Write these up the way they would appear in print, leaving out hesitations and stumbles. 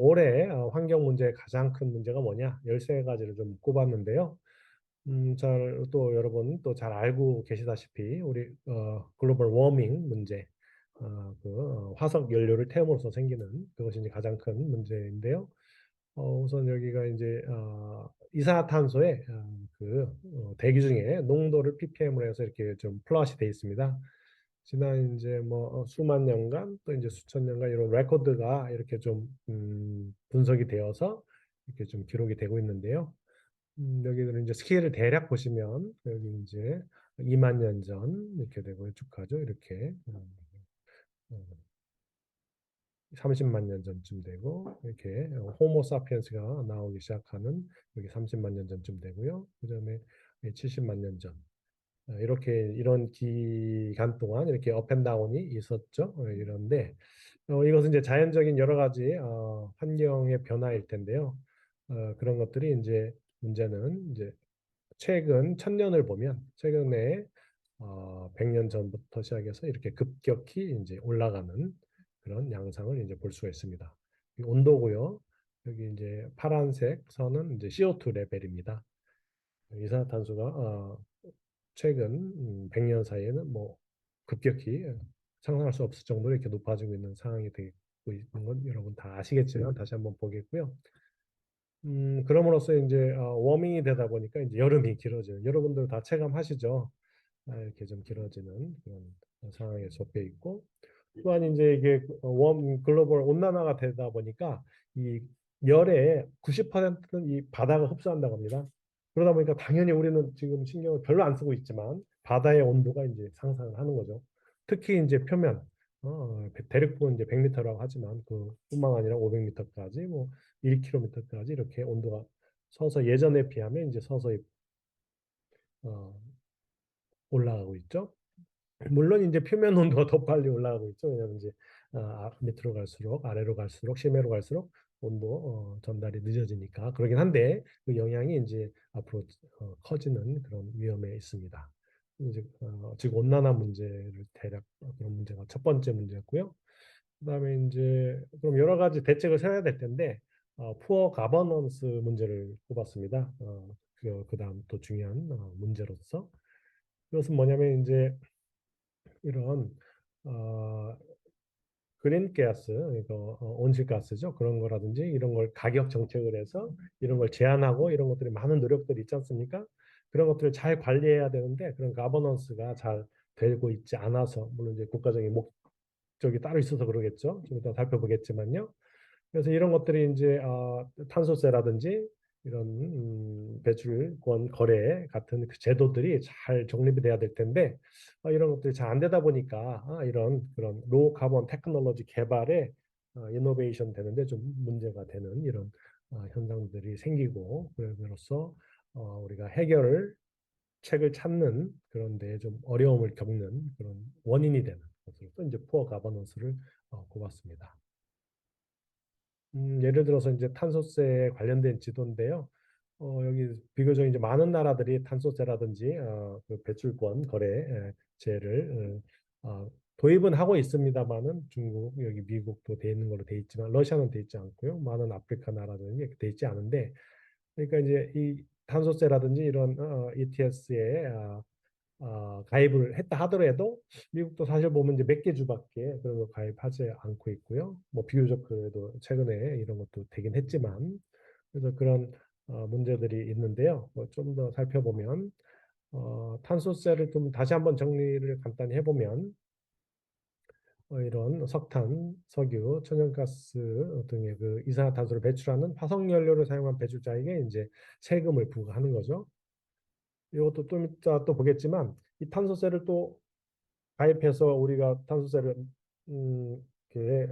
올해 환경 문제의 가장 큰 문제가 뭐냐? 13가지를 좀 꼽았는데요. 또 여러분 또 잘 알고 계시다시피 우리 글로벌 워밍 문제, 화석 연료를 태움으로써 생기는 그것이 이제 가장 큰 문제인데요. 우선 여기가 이제 이산화탄소의 대기 중에 농도를 ppm으로 해서 이렇게 좀 플롯이 돼 있습니다. 지난 이제 뭐 수만 년간 또 이제 수천 년간 이런 레코드가 이렇게 좀 분석이 되어서 이렇게 좀 기록이 되고 있는데요. 여기는 이제 스케일을 대략 보시면 여기 이제 2만 년 전 이렇게 되고 쭉 가죠. 이렇게 음, 30만 년 전쯤 되고 이렇게 호모 사피엔스가 나오기 시작하는 여기 30만 년 전쯤 되고요. 그다음에 70만 년 전. 이렇게 이런 기간 동안 이렇게 업앤다운이 있었죠. 이런데 이것은 이제 자연적인 여러 가지 환경의 변화일 텐데요. 그런 것들이 이제 문제는 이제 최근 1000년을 보면 최근에 100년 전부터 시작해서 이렇게 급격히 이제 올라가는 그런 양상을 이제 볼 수가 있습니다. 이 온도고요. 여기 이제 파란색 선은 이제 CO2 레벨입니다. 이산화탄소가 최근 100년 사이에는 뭐 급격히 상상할 수 없을 정도로 이렇게 높아지고 있는 상황이 되고 있는 건 여러분 다 아시겠지만 다시 한번 보겠고요. 그럼으로써 이제 워밍이 되다 보니까 이제 여름이 길어져요. 여러분들 다 체감하시죠? 이렇게 좀 길어지는 그런 상황에 접해 있고 또한 이제 이게 글로벌 온난화가 되다 보니까 이 열의 90%는 이 바다가 흡수한다고 합니다. 그러다 보니까 당연히 우리는 지금 신경을 별로 안 쓰고 있지만 바다의 온도가 이제 상상을 하는 거죠. 특히 이제 표면 대륙부는 이제 100m라고 하지만 그뿐만 아니라 500m까지 뭐 1km까지 이렇게 온도가 서서 예전에 비하면 이제 서서히 어, 올라가고 있죠. 물론 이제 표면 온도가 더 빨리 올라가고 있죠. 왜냐하면 이제 밑으로 갈수록 아래로 갈수록 심해로 갈수록 온도 전달이 늦어지니까 그러긴 한데 그 영향이 이제 앞으로 커지는 그런 위험에 있습니다. 이제 지금 온난화 문제를 대략 그런 문제가 첫 번째 문제였고요. 그다음에 이제 그럼 여러 가지 대책을 세워야 될 텐데 푸어 가버넌스 문제를 꼽았습니다. 그다음 또 중요한 문제로서 그것은 뭐냐면 이제 이런 어, 그린 가스, 이거 온실가스죠. 그런 거라든지 이런 걸 가격 정책을 해서 이런 걸 제한하고 이런 것들이 많은 노력들이 있지 않습니까? 그런 것들을 잘 관리해야 되는데 그런 가버넌스가 잘 되고 있지 않아서 물론 이제 국가적인 목적이 따로 있어서 그러겠죠. 좀 이따 살펴보겠지만요. 그래서 이런 것들이 이제 탄소세라든지 이런 배출권 거래 같은 그 제도들이 잘 정립이 돼야 될 텐데 이런 것들이 잘 안 되다 보니까 이런 그런 로우 카본 테크놀로지 개발에 이노베이션 되는데 좀 문제가 되는 이런 현상들이 생기고 그럼으로써 우리가 해결을 책을 찾는 그런 데에 좀 어려움을 겪는 그런 원인이 되는 것으로서 이제 포어 가버넌스를 꼽았습니다. 예를 들어서 이제 탄소세에 관련된 지도인데요. 여기 비교적 이제 많은 나라들이 탄소세라든지 그 배출권 거래제를 도입은 하고 있습니다만은 중국, 여기 미국도 돼 있는 걸로 돼 있지만 러시아는 돼 있지 않고요. 많은 아프리카 나라들은 돼 있지 않은데 그러니까 이제 이 탄소세라든지 이런 ETS에 가입을 했다 하더라도 미국도 사실 보면 이제 몇 개 주밖에 그런 거 가입하지 않고 있고요. 뭐 비교적 그래도 최근에 이런 것도 되긴 했지만 그래서 그런 문제들이 있는데요. 뭐 좀 더 살펴보면 탄소세를 좀 다시 한번 정리를 간단히 해보면 이런 석탄, 석유, 천연가스 등의 그 이산화탄소를 배출하는 화석연료를 사용한 배출자에게 이제 세금을 부과하는 거죠. 이것도 좀 이따 또 보겠지만 이 탄소세를 또 가입해서 우리가 탄소세를 이렇게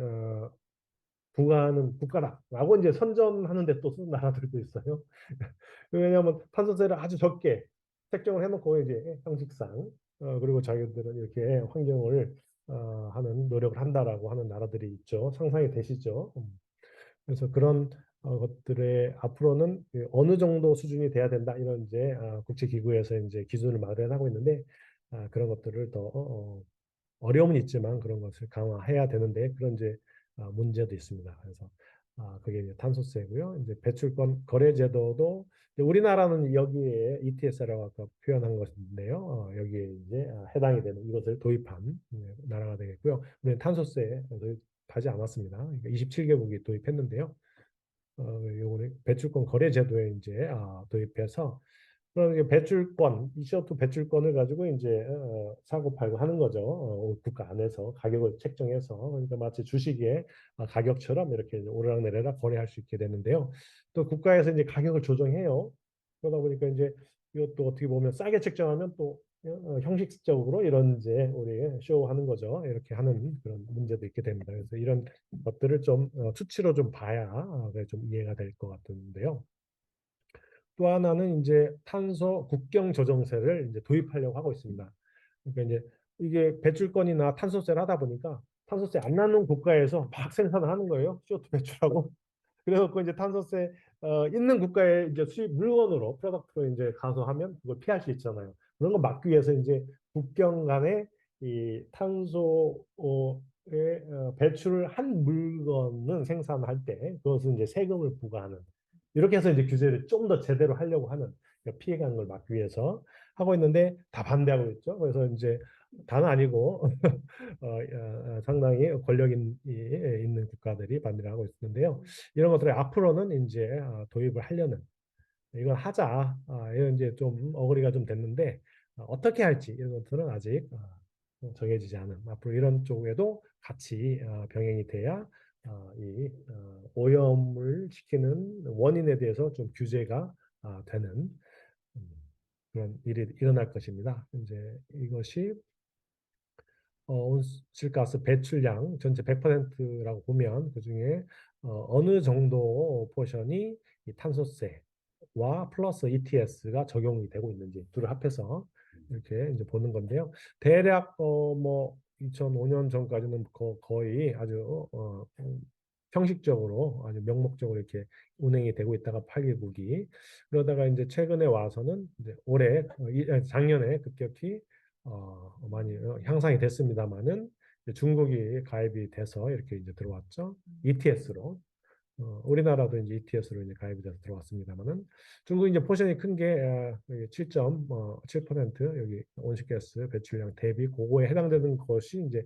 부과하는 국가라고 이제 선전하는 데 또 쓰는 나라들도 있어요. 왜냐하면 탄소세를 아주 적게 책정을 해놓고 이제 형식상 그리고 자기들은 이렇게 환경을 하는 노력을 한다라고 하는 나라들이 있죠. 상상이 되시죠? 그래서 그런 것들의 앞으로는 그 어느 정도 수준이 돼야 된다 이런 이제 국제기구에서 이제 기준을 마련하고 있는데 그런 것들을 더 어려움은 있지만 그런 것을 강화해야 되는데 그런 이제 문제도 있습니다. 그래서 그게 이제 탄소세고요. 이제 배출권 거래 제도도 이제 우리나라는 여기에 ETS라고 아까 표현한 것인데요. 여기에 이제 해당이 되는 이것을 도입한 나라가 되겠고요. 우리는 탄소세 도입하지 않았습니다. 그러니까 27개국이 도입했는데요. 요거는 배출권 거래 제도에 이제 도입해서 그럼 이게 배출권, CO2 배출권을 가지고 이제 사고 팔고 하는 거죠. 국가 안에서 가격을 책정해서 그러니까 마치 주식의 가격처럼 이렇게 오르락내리락 거래할 수 있게 되는데요. 또 국가에서 이제 가격을 조정해요. 그러다 보니까 이제 이것도 어떻게 보면 싸게 책정하면 또 형식적으로 이런 이제 우리 쇼하는 거죠. 이렇게 하는 그런 문제도 있게 됩니다. 그래서 이런 것들을 좀 수치로 좀 봐야 좀 이해가 될 것 같은데요. 또 하나는 이제 탄소 국경 조정세를 이제 도입하려고 하고 있습니다. 그러니까 이제 이게 배출권이나 탄소세를 하다 보니까 탄소세 안 나는 국가에서 막 생산을 하는 거예요. CO2 배출하고. 그래서 그 이제 탄소세 있는 국가에 이제 수입 물건으로 프로덕트로 이제 가서 하면 그걸 피할 수 있잖아요. 그런 거 막기 위해서 이제 국경 간에 이 탄소의 배출을 한 물건은 생산할 때 그것은 이제 세금을 부과하는 이렇게 해서 이제 규제를 좀 더 제대로 하려고 하는 그러니까 피해가는 걸 막기 위해서 하고 있는데 다 반대하고 있죠. 그래서 이제 다는 아니고 상당히 권력 있는 국가들이 반대를 하고 있는데요. 이런 것들을 앞으로는 이제 도입을 하려는 이걸 하자. 이런 이제 좀 어거리가 좀 됐는데 어떻게 할지 이런 것들은 아직 정해지지 않은 앞으로 이런 쪽에도 같이 병행이 돼야 이 오염을 시키는 원인에 대해서 좀 규제가 되는 음, 그런 일이 일어날 것입니다. 이제 이것이 온실가스 배출량 전체 100%라고 보면 그중에 어느 정도 포션이 이 탄소세와 플러스 ETS가 적용이 되고 있는지 둘을 합해서 이렇게 이제 보는 건데요. 대략 뭐 2005년 전까지는 거의 아주 형식적으로 아주 명목적으로 이렇게 운행이 되고 있다가 8개국이 그러다가 이제 최근에 와서는 이제 올해 작년에 급격히 많이 향상이 됐습니다만은 중국이 가입이 돼서 이렇게 이제 들어왔죠. ETS로. 우리나라도 이제 ETS로 이제 가입이 돼서 들어왔습니다만은 중국이 이제 포션이 큰 게 7.7% 여기 온실가스 배출량 대비 그거에 해당되는 것이 이제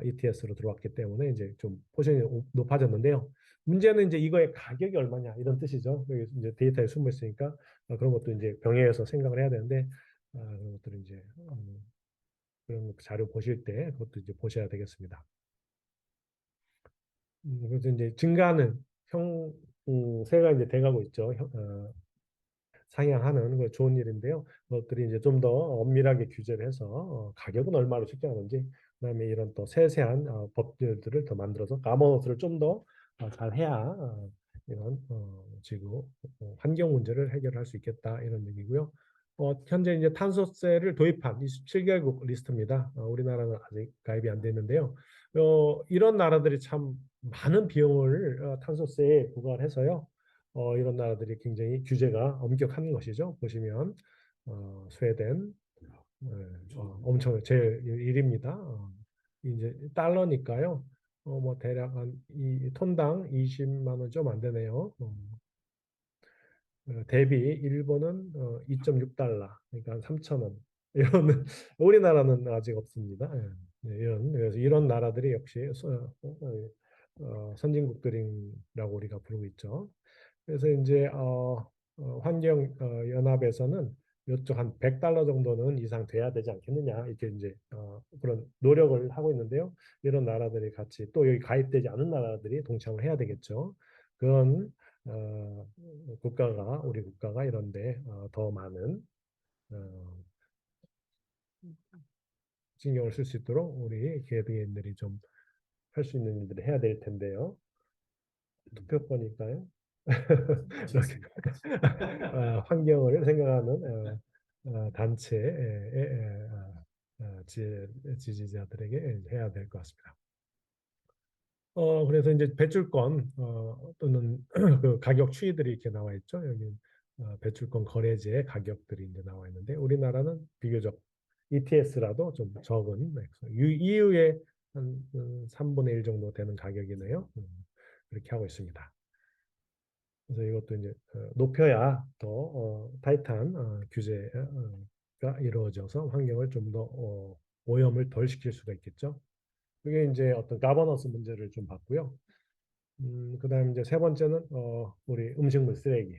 ETS로 들어왔기 때문에 이제 좀 포션이 높아졌는데요. 문제는 이제 이거의 가격이 얼마냐 이런 뜻이죠. 여기 이제 데이터에 숨어 있으니까 그런 것도 이제 병행해서 생각을 해야 되는데 그런 것들을 이제 그런 자료 보실 때 그것도 이제 보셔야 되겠습니다. 그래서 이제 증가하는 세가 이제 돼가고 있죠. 상향하는 거 좋은 일인데요. 그것들이 이제 좀 더 엄밀하게 규제를 해서 가격은 얼마로 책정하는지, 그다음에 이런 또 세세한 법률들을 더 만들어서 가버넌스를 좀 더 잘 해야 이런 지구 환경 문제를 해결할 수 있겠다 이런 얘기고요. 현재 이제 탄소세를 도입한 27개국 리스트입니다. 우리나라는 아직 가입이 안 됐는데요. 이런 나라들이 참 많은 비용을 탄소세에 부과를 해서요. 이런 나라들이 굉장히 규제가 엄격한 것이죠. 보시면 스웨덴 엄청 제일 1위입니다. 이제 달러니까요. 뭐 대략 한 이 톤당 20만 원 좀 안 되네요. 대비 일본은 2.6달러, 그러니까 한 3천 원. 이런 우리나라는 아직 없습니다. 예. 네, 그래서 이런 나라들이 역시 선진국들이라고 우리가 부르고 있죠. 그래서 이제 환경 연합에서는 이쪽 한 100달러 정도는 이상 돼야 되지 않겠느냐 이렇게 이제 그런 노력을 하고 있는데요. 이런 나라들이 같이 또 여기 가입되지 않은 나라들이 동참을 해야 되겠죠. 그런 국가가 우리 국가가 이런데 더 많은 어, 신경을 쓸 수 있도록 우리 기업인들이 좀 할 수 있는 일들을 해야 될 텐데요. 투표권일까요? 이렇게 환경을 생각하는 단체의 지지자들에게 해야 될 것 같습니다. 그래서 이제 배출권 또는 그 가격 추이들이 이렇게 나와 있죠. 여기 배출권 거래제 가격들이 이제 나와 있는데 우리나라는 비교적 ETS라도 좀 적은 EU의 한 3분의 1 정도 되는 가격이네요. 그렇게 하고 있습니다. 그래서 이것도 이제 높여야 더 타이트한 규제가 이루어져서 환경을 좀 더 오염을 덜 시킬 수가 있겠죠. 그게 이제 어떤 가버넌스 문제를 좀 봤고요. 그다음 이제 세 번째는 우리 음식물 쓰레기,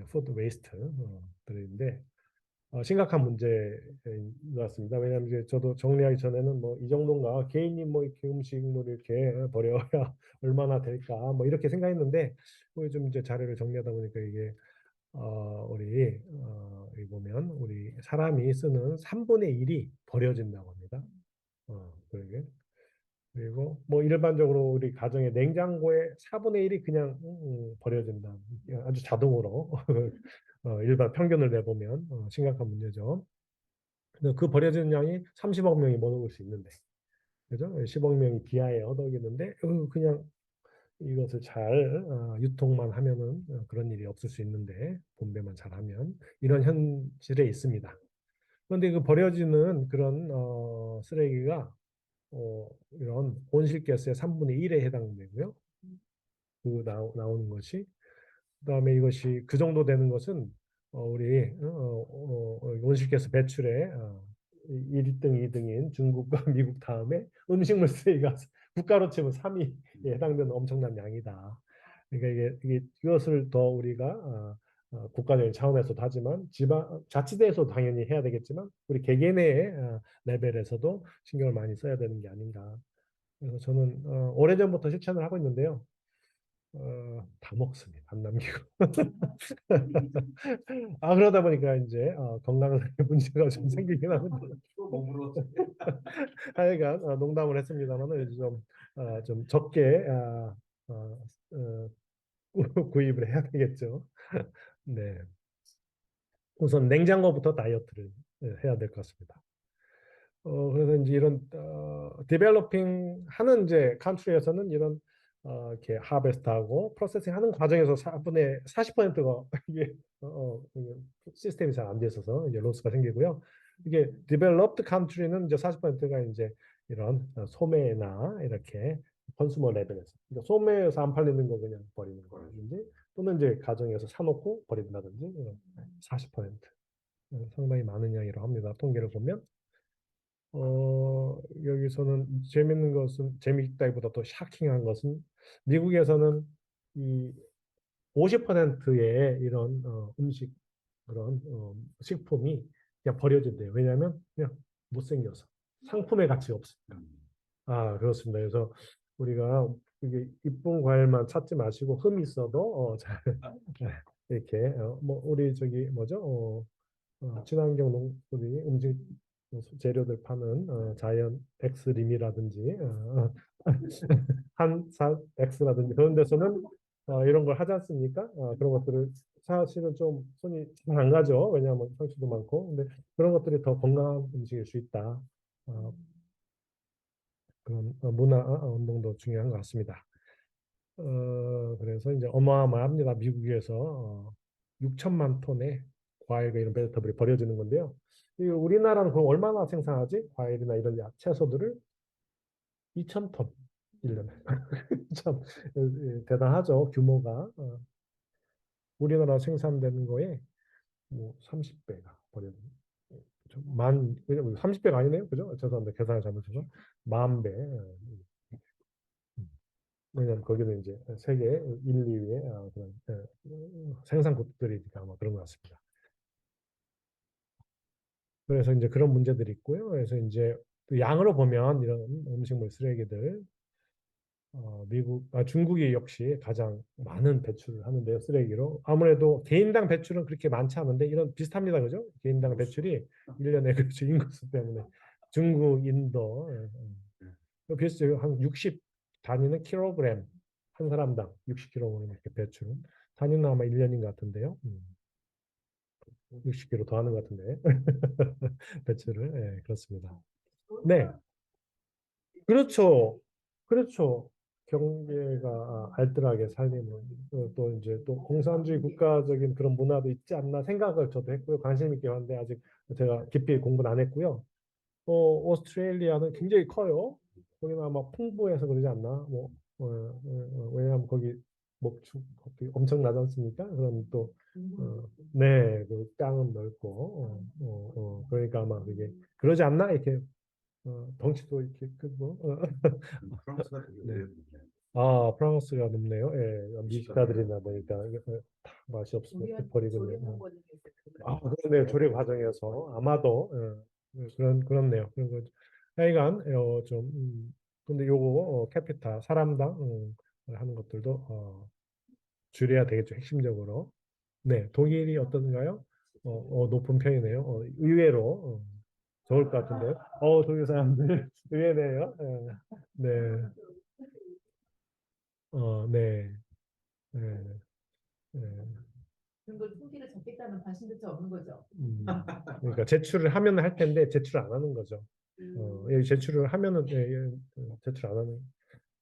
푸드 웨이스트들인데 심각한 문제인 것 같습니다. 왜냐하면 이제 저도 정리하기 전에는 뭐 이 정도인가 개인이 뭐 이렇게 음식물 이렇게 버려야 얼마나 될까 뭐 이렇게 생각했는데 그좀 이제 자료를 정리하다 보니까 이게 우리 여기 보면 우리 사람이 쓰는 3분의 1이 버려진다고 합니다. 그러게. 그리고 뭐 일반적으로 우리 가정의 냉장고의 4분의 1이 그냥 버려진다. 아주 자동으로 일반 평균을 내보면 심각한 문제죠. 근데 그 버려지는 양이 30억 명이 먹을 수 있는데, 그죠? 10억 명이 기아에 허덕이는데 그냥 이것을 잘 유통만 하면은 그런 일이 없을 수 있는데 분배만 잘하면 이런 현실에 있습니다. 그런데 그 버려지는 그런 쓰레기가 이런 온실가스의 3분의 1에 해당되고요. 그 나오는 것이 그다음에 이것이 그 정도 되는 것은 우리 온실가스 배출의 1등, 2등인 중국과 미국 다음에 음식물 쓰레기가 국가로 치면 3위에 해당되는 엄청난 양이다. 그러니까 이것을 더 우리가 국가적인 차원에서도 하지만 지방 자치대에서도 당연히 해야 되겠지만 우리 개개인의 레벨에서도 신경을 많이 써야 되는 게 아닌가. 그래서 저는 오래전부터 실천을 하고 있는데요. 다 먹습니다. 안 남기고. 그러다 보니까 이제 건강에 문제가 좀 생기긴 하는데. 하여간 농담을 했습니다만 좀 적게 구입을 해야 되겠죠. 네. 우선 냉장고부터 다이어트를 해야 될 것 같습니다. 그래서 이제 이런 디벨로핑 하는 이제 컨트리에서는 이런 이렇게 하베스트하고 프로세싱 하는 과정에서 4분의 40%가 이게 이게 시스템이 잘 안 돼 있어서 이제 로스가 생기고요. 이게 디벨롭드 컨트리는 이제 40%가 이제 이런 소매나 이렇게 컨슈머 레벨에서 그러니까 소매에서 안 팔리는 거 그냥 버리는 거라든지 또는 이제 가정에서 사놓고 버린다든지 이런 40% 상당히 많은 양이라고 합니다. 통계를 보면. 여기서는 재밌는 것은 재미있다기보다 더 샤킹한 것은 미국에서는 이 50%의 이런 음식 그런 식품이 그냥 버려진대요. 왜냐하면 그냥 못생겨서 상품의 가치가 없으니까. 그렇습니다. 그래서 우리가 이게 이쁜 과일만 찾지 마시고 흠 있어도 잘 이렇게 뭐 우리 저기 뭐죠? 친환경 우리 음식 재료들 파는 자이언 엑스림이라든지 한사 엑스라든지 그런 데서는 이런 걸 하지 않습니까? 그런 것들을 사실은 좀 손이 잘 안 가죠. 왜냐하면 상추도 많고. 근데 그런 것들이 더 건강한 음식일 수 있다. 어, 그런 문화 운동도 중요한 것 같습니다. 그래서 이제 어마어마합니다. 미국에서 6천만 톤의 과일과 이런 베지터블이 버려지는 건데요. 이 우리나라는 그럼 얼마나 생산하지? 과일이나 이런 채소들을 2천 톤 1년에. 참 대단하죠. 규모가. 우리나라 생산되는 거에 뭐 30배가 버려지는. 만, 30배가 아니네요. 그죠? 죄송합니다. 계산을 잘못해서. 10,000배. 왜냐면 거기는 이제 세계 1, 2위의 그런 생산국들이니까 아마 그런 것 같습니다. 그래서 이제 그런 문제들이 있고요. 그래서 이제 또 양으로 보면 이런 음식물 쓰레기들 중국이 역시 가장 많은 배출을 하는데요, 쓰레기로. 아무래도 개인당 배출은 그렇게 많지 않은데 이런 비슷합니다, 그죠? 개인당 배출이 1년에 그렇죠, 인구수 때문에 중국, 인도 비슷해요. 한 60 단위는 킬로그램 한 사람당 60kg 이렇게 배출. 단위는 아마 1년인 것 같은데요. 60kg 더 하는 것 같은데 배출을 그렇습니다. 네, 그렇죠. 그렇죠. 경계가 알뜰하게 살리는 또 이제 또 공산주의 국가적인 그런 문화도 있지 않나 생각을 저도 했고요. 관심 있게 봤는데 아직 제가 깊이 공부는 안 했고요. 오스트레일리아는 굉장히 커요. 거기는 아마 풍부해서 그러지 않나. 뭐 왜냐하면 거기 목축 거기 엄청 나지 않습니까? 그럼 또 네, 그 땅은 넓고 그러니까 아마 그게 그러지 않나 이렇게 덩치도 이렇게 크고 프랑스가 되게 네. 오래 먹네. 아, 프랑스가 높네요. 예, 미식가들이나 보니까 다 맛이 없으면 버리군요. 아, 그런데요. 조리 과정에서 아마도 그렇네요. 그런 거죠. 하여간 좀 근데 요거 캐피타 사람당 하는 것들도 줄여야 되겠죠. 핵심적으로. 네, 독일이 어떤가요? 높은 편이네요. 의외로 좋을 것 같은데요. 독일 사람들 의외네요. 네, 네, 네, 네. 그런 걸 통계를 잡겠다는 관심조차 없는 거죠. 그러니까 제출을 하면 할 텐데 제출 안 하는 거죠. 여기 제출을 하면은 제출 안 하는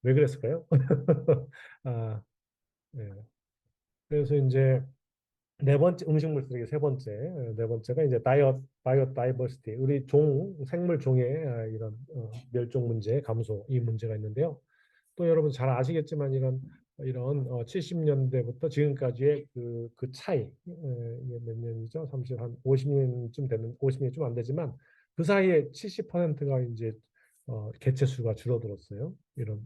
왜 그랬을까요? 아, 네. 그래서 이제 네 번째 음식물 쓰레기 세 번째 네 번째가 이제 바이오 다이버시티 우리 생물 종의 이런 멸종 문제 감소 이 문제가 있는데요. 또 여러분 잘 아시겠지만 이런 70년대부터 지금까지의 그 차이 이게 몇 년이죠? 30, 한 50년쯤 되는 50년이 좀 안 되지만 그 사이에 70%가 이제 개체 수가 줄어들었어요. 이런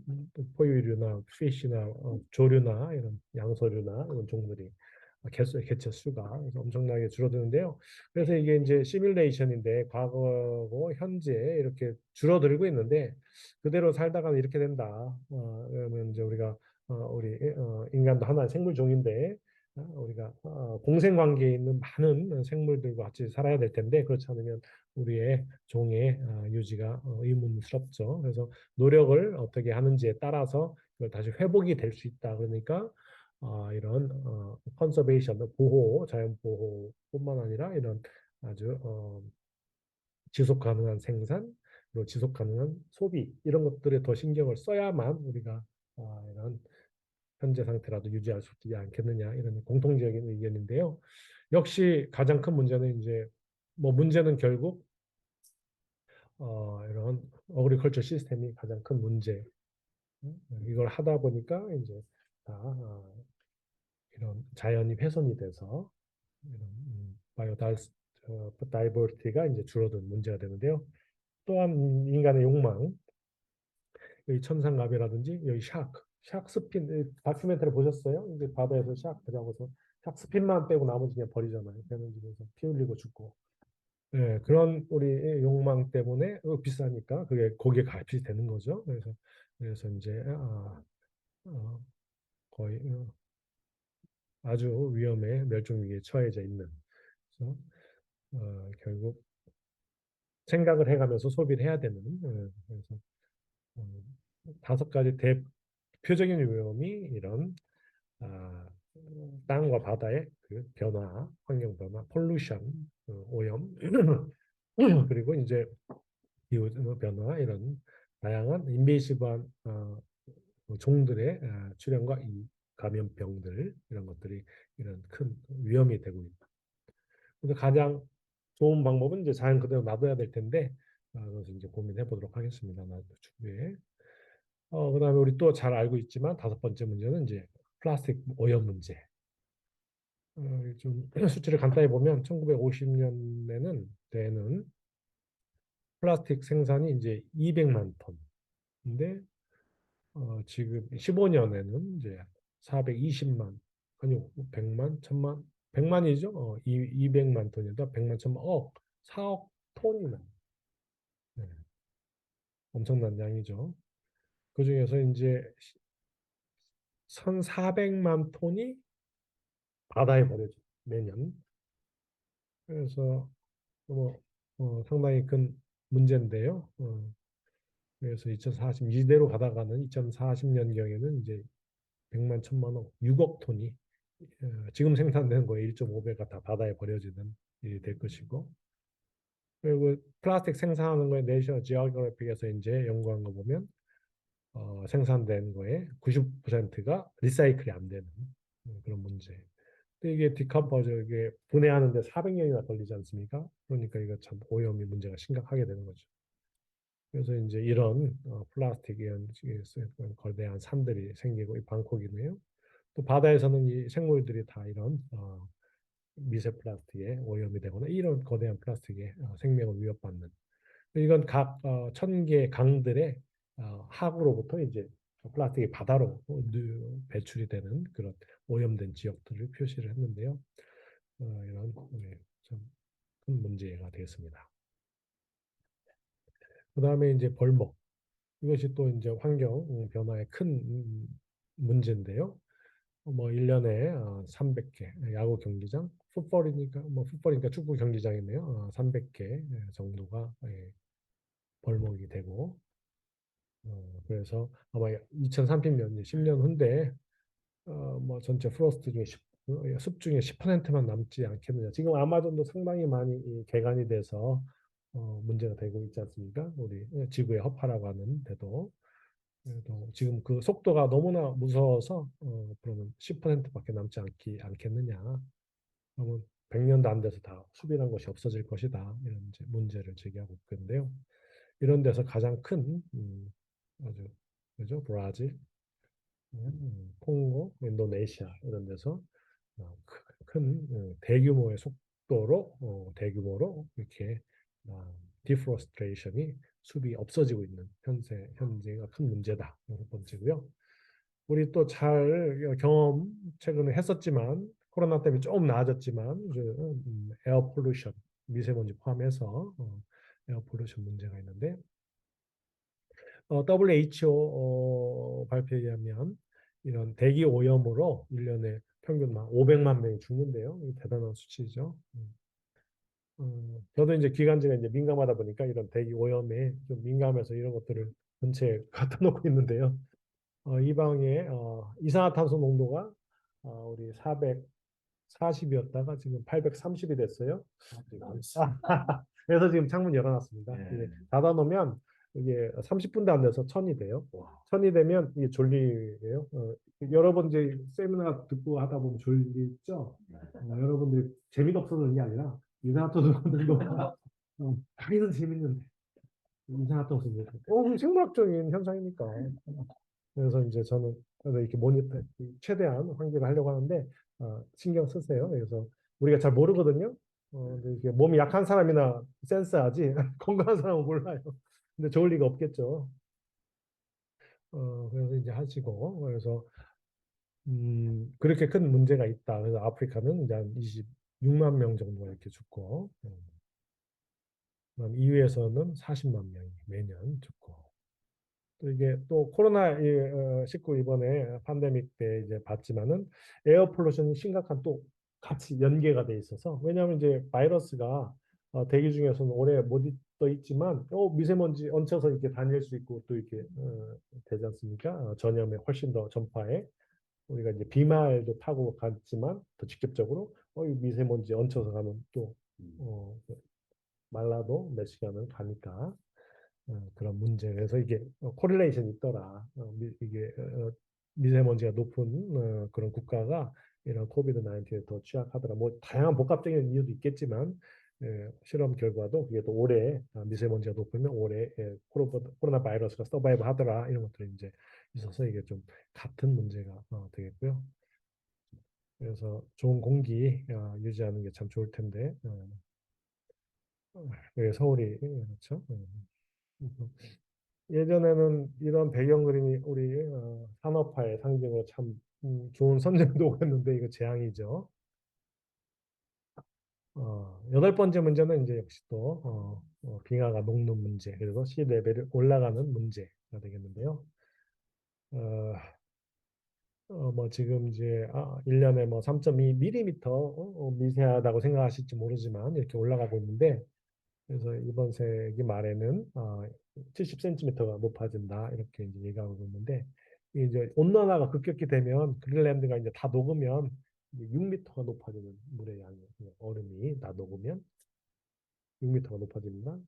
포유류나 피쉬나 조류나 이런 양서류나 이런 종들이 개체 수가 그래서 엄청나게 줄어드는데요. 그래서 이게 이제 시뮬레이션인데 과거고 현재 이렇게 줄어들고 있는데 그대로 살다가는 이렇게 된다. 그러면 이제 우리 인간도 하나의 생물종인데 우리가 공생관계에 있는 많은 생물들과 같이 살아야 될 텐데 그렇지 않으면 우리의 종의 유지가 의문스럽죠. 그래서 노력을 어떻게 하는지에 따라서 그걸 다시 회복이 될 수 있다. 그러니까 이런 컨서베이션, 보호, 자연 보호뿐만 아니라 이런 아주 지속 가능한 생산, 그리고 지속 가능한 소비 이런 것들에 더 신경을 써야만 우리가 이런 현재 상태라도 유지할 수 있지 않겠느냐 이런 공통적인 의견인데요. 역시 가장 큰 문제는 이제 뭐 문제는 결국 이런 어그리컬처 시스템이 가장 큰 문제. 이걸 하다 보니까 이제 다 이런 자연이 훼손이 돼서 이런 다이버시티가 이제 줄어든 문제가 되는데요. 또한 인간의 욕망, 여기 천상갑이라든지 여기 샤크 스핀 다큐멘터리 보셨어요? 이제 바다에서 샤크 들어가서 샤크스핀만 빼고 나머지 그냥 버리잖아요. 배는 집에서 피 흘리고 죽고. 네, 그런 우리 욕망 때문에 비싸니까 그게 거기에 값이 되는 거죠. 그래서 이제 어, 거의 아주 위험에 멸종 위기에 처해져 있는. 그래서 결국 생각을 해가면서 소비를 해야 되는. 그래서 어, 다섯 가지 대표적인 위험이 이런 아, 땅과 바다의 그 변화, 환경 변화, 폴루션, 오염, 그리고 이제 기후 변화 이런 다양한 인베이시브한 종들의 출현과 이 감염병들 이런 것들이 이런 큰 위험이 되고 있다. 그래서 가장 좋은 방법은 이제 자연 그대로 놔둬야 될 텐데 그래서 이제 고민해 보도록 하겠습니다. 추후에. 그다음에 우리 또 잘 알고 있지만 다섯 번째 문제는 이제 플라스틱 오염 문제. 좀 수치를 간단히 보면 1950년에는 되는 플라스틱 생산이 이제 200만 톤인데 지금 15년에는 이제 420만 아니요 100만 1000만 100만이죠. 200만 톤이다 100만 1000만 4억 톤이나 네, 엄청난 양이죠. 그중에서 이제 1,400만 톤이 바다에 버려져 매년. 그래서 뭐 상당히 큰 문제인데요. 그래서 2040 이대로 가다가는 2040년경에는 이제 100만 1000만 억 6억 톤이 지금 생산되는 거의 1.5배가 다 바다에 버려지는 일이 될 것이고 그리고 플라스틱 생산하는 거에 내셔널 지오그래픽에서 이제 연구한 거 보면 생산된 거에 90%가 리사이클이 안 되는 그런 문제. 근데 이게 디컴포저 이게 분해하는데 400년이나 걸리지 않습니까? 그러니까 이거 참 오염이 문제가 심각하게 되는 거죠. 그래서 이제 이런 플라스틱 이런 거대한 산들이 생기고 이 방콕이네요. 또 바다에서는 이 생물들이 다 이런 미세 플라스틱에 오염이 되거나 이런 거대한 플라스틱에 생명을 위협받는 이건 각 1,000개 강들의 하구로부터 이제 플라스틱이 바다로 배출이 되는 그런 오염된 지역들을 표시를 했는데요. 이런 좀큰 문제가 되겠습니다. 그다음에 이제 벌목 이것이 또 이제 환경 변화의 큰 문제인데요. 뭐 1년에 300개 야구 경기장, 풋볼이니까 축구 경기장이네요. 300개 정도가 벌목이 되고 그래서 아마 2030년 10년 후인데 뭐 전체 프로스트 중에 숲 중에 10%만 남지 않겠느냐. 지금 아마존도 상당히 많이 개간이 돼서 문제가 되고 있지 않습니까? 우리 지구의 허파라고 하는데도 그래도 지금 그 속도가 너무나 무서워서 그러면 10%밖에 남지 않겠느냐. 그러면 100년도 안 돼서 다 숲이란 것이 없어질 것이다. 이런 이제 문제를 제기하고 있는데요. 이런 데서 가장 큰 아주 그죠? 브라질, 콩고, 인도네시아 이런 데서 큰 대규모의 속도로 대규모로 이렇게 디프로스트레이션이 숲이 없어지고 있는 현재가 큰 문제다. 첫 번째고요. 우리 또 잘 경험 최근에 했었지만 코로나 때문에 조금 나아졌지만 에어 폴루션 미세먼지 포함해서 에어 폴루션 문제가 있는데 WHO 발표에 의하면 이런 대기 오염으로 1년에 평균 막 500만 명이 죽는데요. 이게 대단한 수치죠. 저도 이제 기관지가 이제 민감하다 보니까 이런 대기 오염에 좀 민감해서 이런 것들을 근처에 갖다 놓고 있는데요. 이 방에 이산화탄소 농도가 우리 440이었다가 지금 830이 됐어요. 그래서 지금 창문 열어놨습니다. 네. 이게 닫아놓으면 이게 30분도 안 돼서 1,000이 돼요. 1,000이 되면 이게 졸리예요. 여러분들 세미나 듣고 하다 보면 졸리죠? 여러분들이 재미가 없어서 그런 게 아니라 이산화탄소 하기는 재밌는데 이산화탄소 생물학적인 현상이니까. 그래서 이제 저는 그래서 이렇게 모니터 최대한 환기를 하려고 하는데 신경 쓰세요. 그래서 우리가 잘 모르거든요. 근데 이게 몸이 약한 사람이나 센스하지 건강한 사람은 몰라요. 근데 좋을 리가 없겠죠. 그래서 이제 하시고 그래서 그렇게 큰 문제가 있다. 그래서 아프리카는 이제 한 26만 명 정도가 이렇게 죽고 그다음 EU에서는 40만 명이 매년 죽고 또 이게 또 코로나19 이번에 팬데믹 때 이제 봤지만은 에어 폴루션이 심각한 또 같이 연계가 돼 있어서 왜냐하면 이제 바이러스가 대기 중에서는 오래 못 있어 있지만 미세먼지 얹혀서 이렇게 다닐 수 있고 또 이렇게 되지 않습니까? 전염에 훨씬 더 전파에 우리가 이제 비말도 타고 갔지만 더 직접적으로 이 미세먼지 얹혀서 가면 또 말라도 몇 시간은 가니까 그런 문제. 그래서 이게 코릴레이션이 있더라. 이게 미세먼지가 높은 그런 국가가 이런 코비드 19에 더 취약하더라. 뭐 다양한 복합적인 이유도 있겠지만 실험 결과도 그게 또 오래 미세먼지가 높으면 오래 코로나 바이러스가 서바이브 하더라. 이런 것들이 이제 있어서 이게 좀 같은 문제가 되겠고요. 그래서 좋은 공기 유지하는 게 참 좋을 텐데 서울이 그렇죠. 예전에는 이런 배경 그림이 우리 산업화의 상징으로 참 좋은 선전도구였는데 이거 재앙이죠. 여덟 번째 문제는 이제 역시 또 빙하가 녹는 문제 그래서 시 레벨이 올라가는 문제가 되겠는데요. 어, 뭐 지금 이제 1년에 뭐 3.2mm 미세하다고 생각하실지 모르지만 이렇게 올라가고 있는데 그래서 이번 세기 말에는 70cm가 높아진다 이렇게 이제 얘기하고 있는데 이제 온난화가 급격히 되면 그린란드가 이제 다 녹으면 6m가 높아지는 물의 양이 얼음이 다 녹으면 6m가 높아집니다.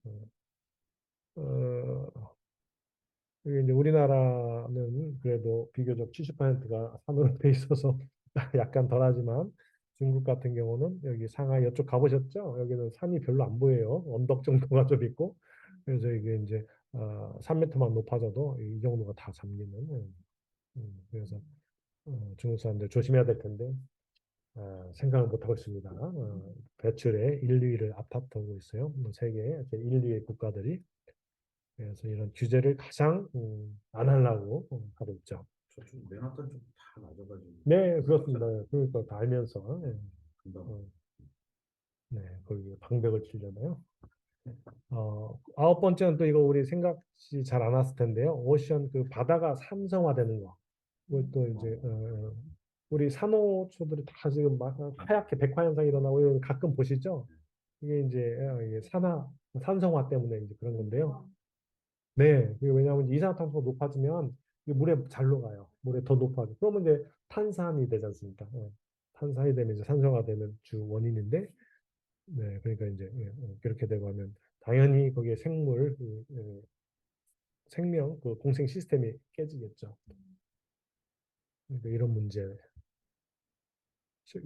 이게 이제 우리나라는 그래도 비교적 70%가 산으로 돼 있어서 약간 덜하지만 중국 같은 경우는 여기 상하이 이쪽 가보셨죠? 여기는 산이 별로 안 보여요. 언덕 정도가 좀 있고. 그래서 이게 이제 3m만 높아져도 이 정도가 다 잠기는. 그래서 중국 사람들 조심해야 될 텐데 생각을 못 하고 있습니다. 배출의 1, 2위를 앞다투고 있어요. 세계 1, 2위 국가들이. 그래서 이런 규제를 가장 안 하려고 하고 있죠. 저쪽 맨하탄 쪽다 낮아가지고 네, 그렇습니다. 그러니까 다 알면서 금방 어, 네, 거기 방벽을 치려나요? 아홉 번째는 또 이거 우리 생각지 잘 안 왔을 텐데요. 오션 그 바다가 삼성화되는 거. 그것도 이제 우리 산호초들이 다 지금 막 하얗게 백화 현상이 일어나고 이런 거 가끔 보시죠? 이게 이제 이게 산성화 때문에 이제 그런 건데요. 네, 그게 왜냐하면 이산화탄소가 높아지면 이게 물에 잘 녹아요. 물에 더 높아져. 그러면 이제 탄산이 되지 않습니까? 탄산이 되면 이제 산성화 되는 주 원인인데, 네, 그러니까 이제 그렇게 되고 하면 당연히 거기에 생명, 그 공생 시스템이 깨지겠죠. 그러니까 이런 문제.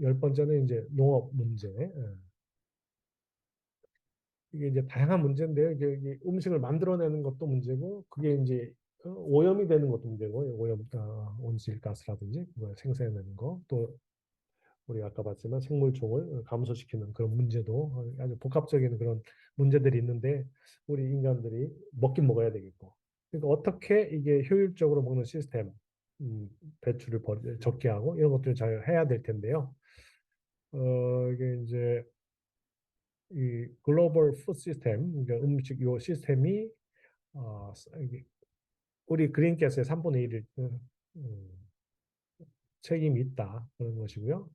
열 번째는 이제 농업 문제. 이게 이제 다양한 문제인데요. 이게 음식을 만들어내는 것도 문제고, 그게 이제 오염이 되는 것도 문제고, 오염, 온실가스라든지 그걸 생산해내는 거, 또 우리 아까 봤지만 생물종을 감소시키는 그런 문제도 아주 복합적인 그런 문제들이 있는데, 우리 인간들이 먹긴 먹어야 되겠고, 그러니까 어떻게 이게 효율적으로 먹는 시스템, 배출을 적게 하고 이런 것들을 잘 해야 될 텐데요. 이게 이제 이 글로벌 푸드 시스템, 그러니까 음식 요 시스템이 이게 우리 그린가스의 3분의 1을 책임이 있다 그런 것이고요.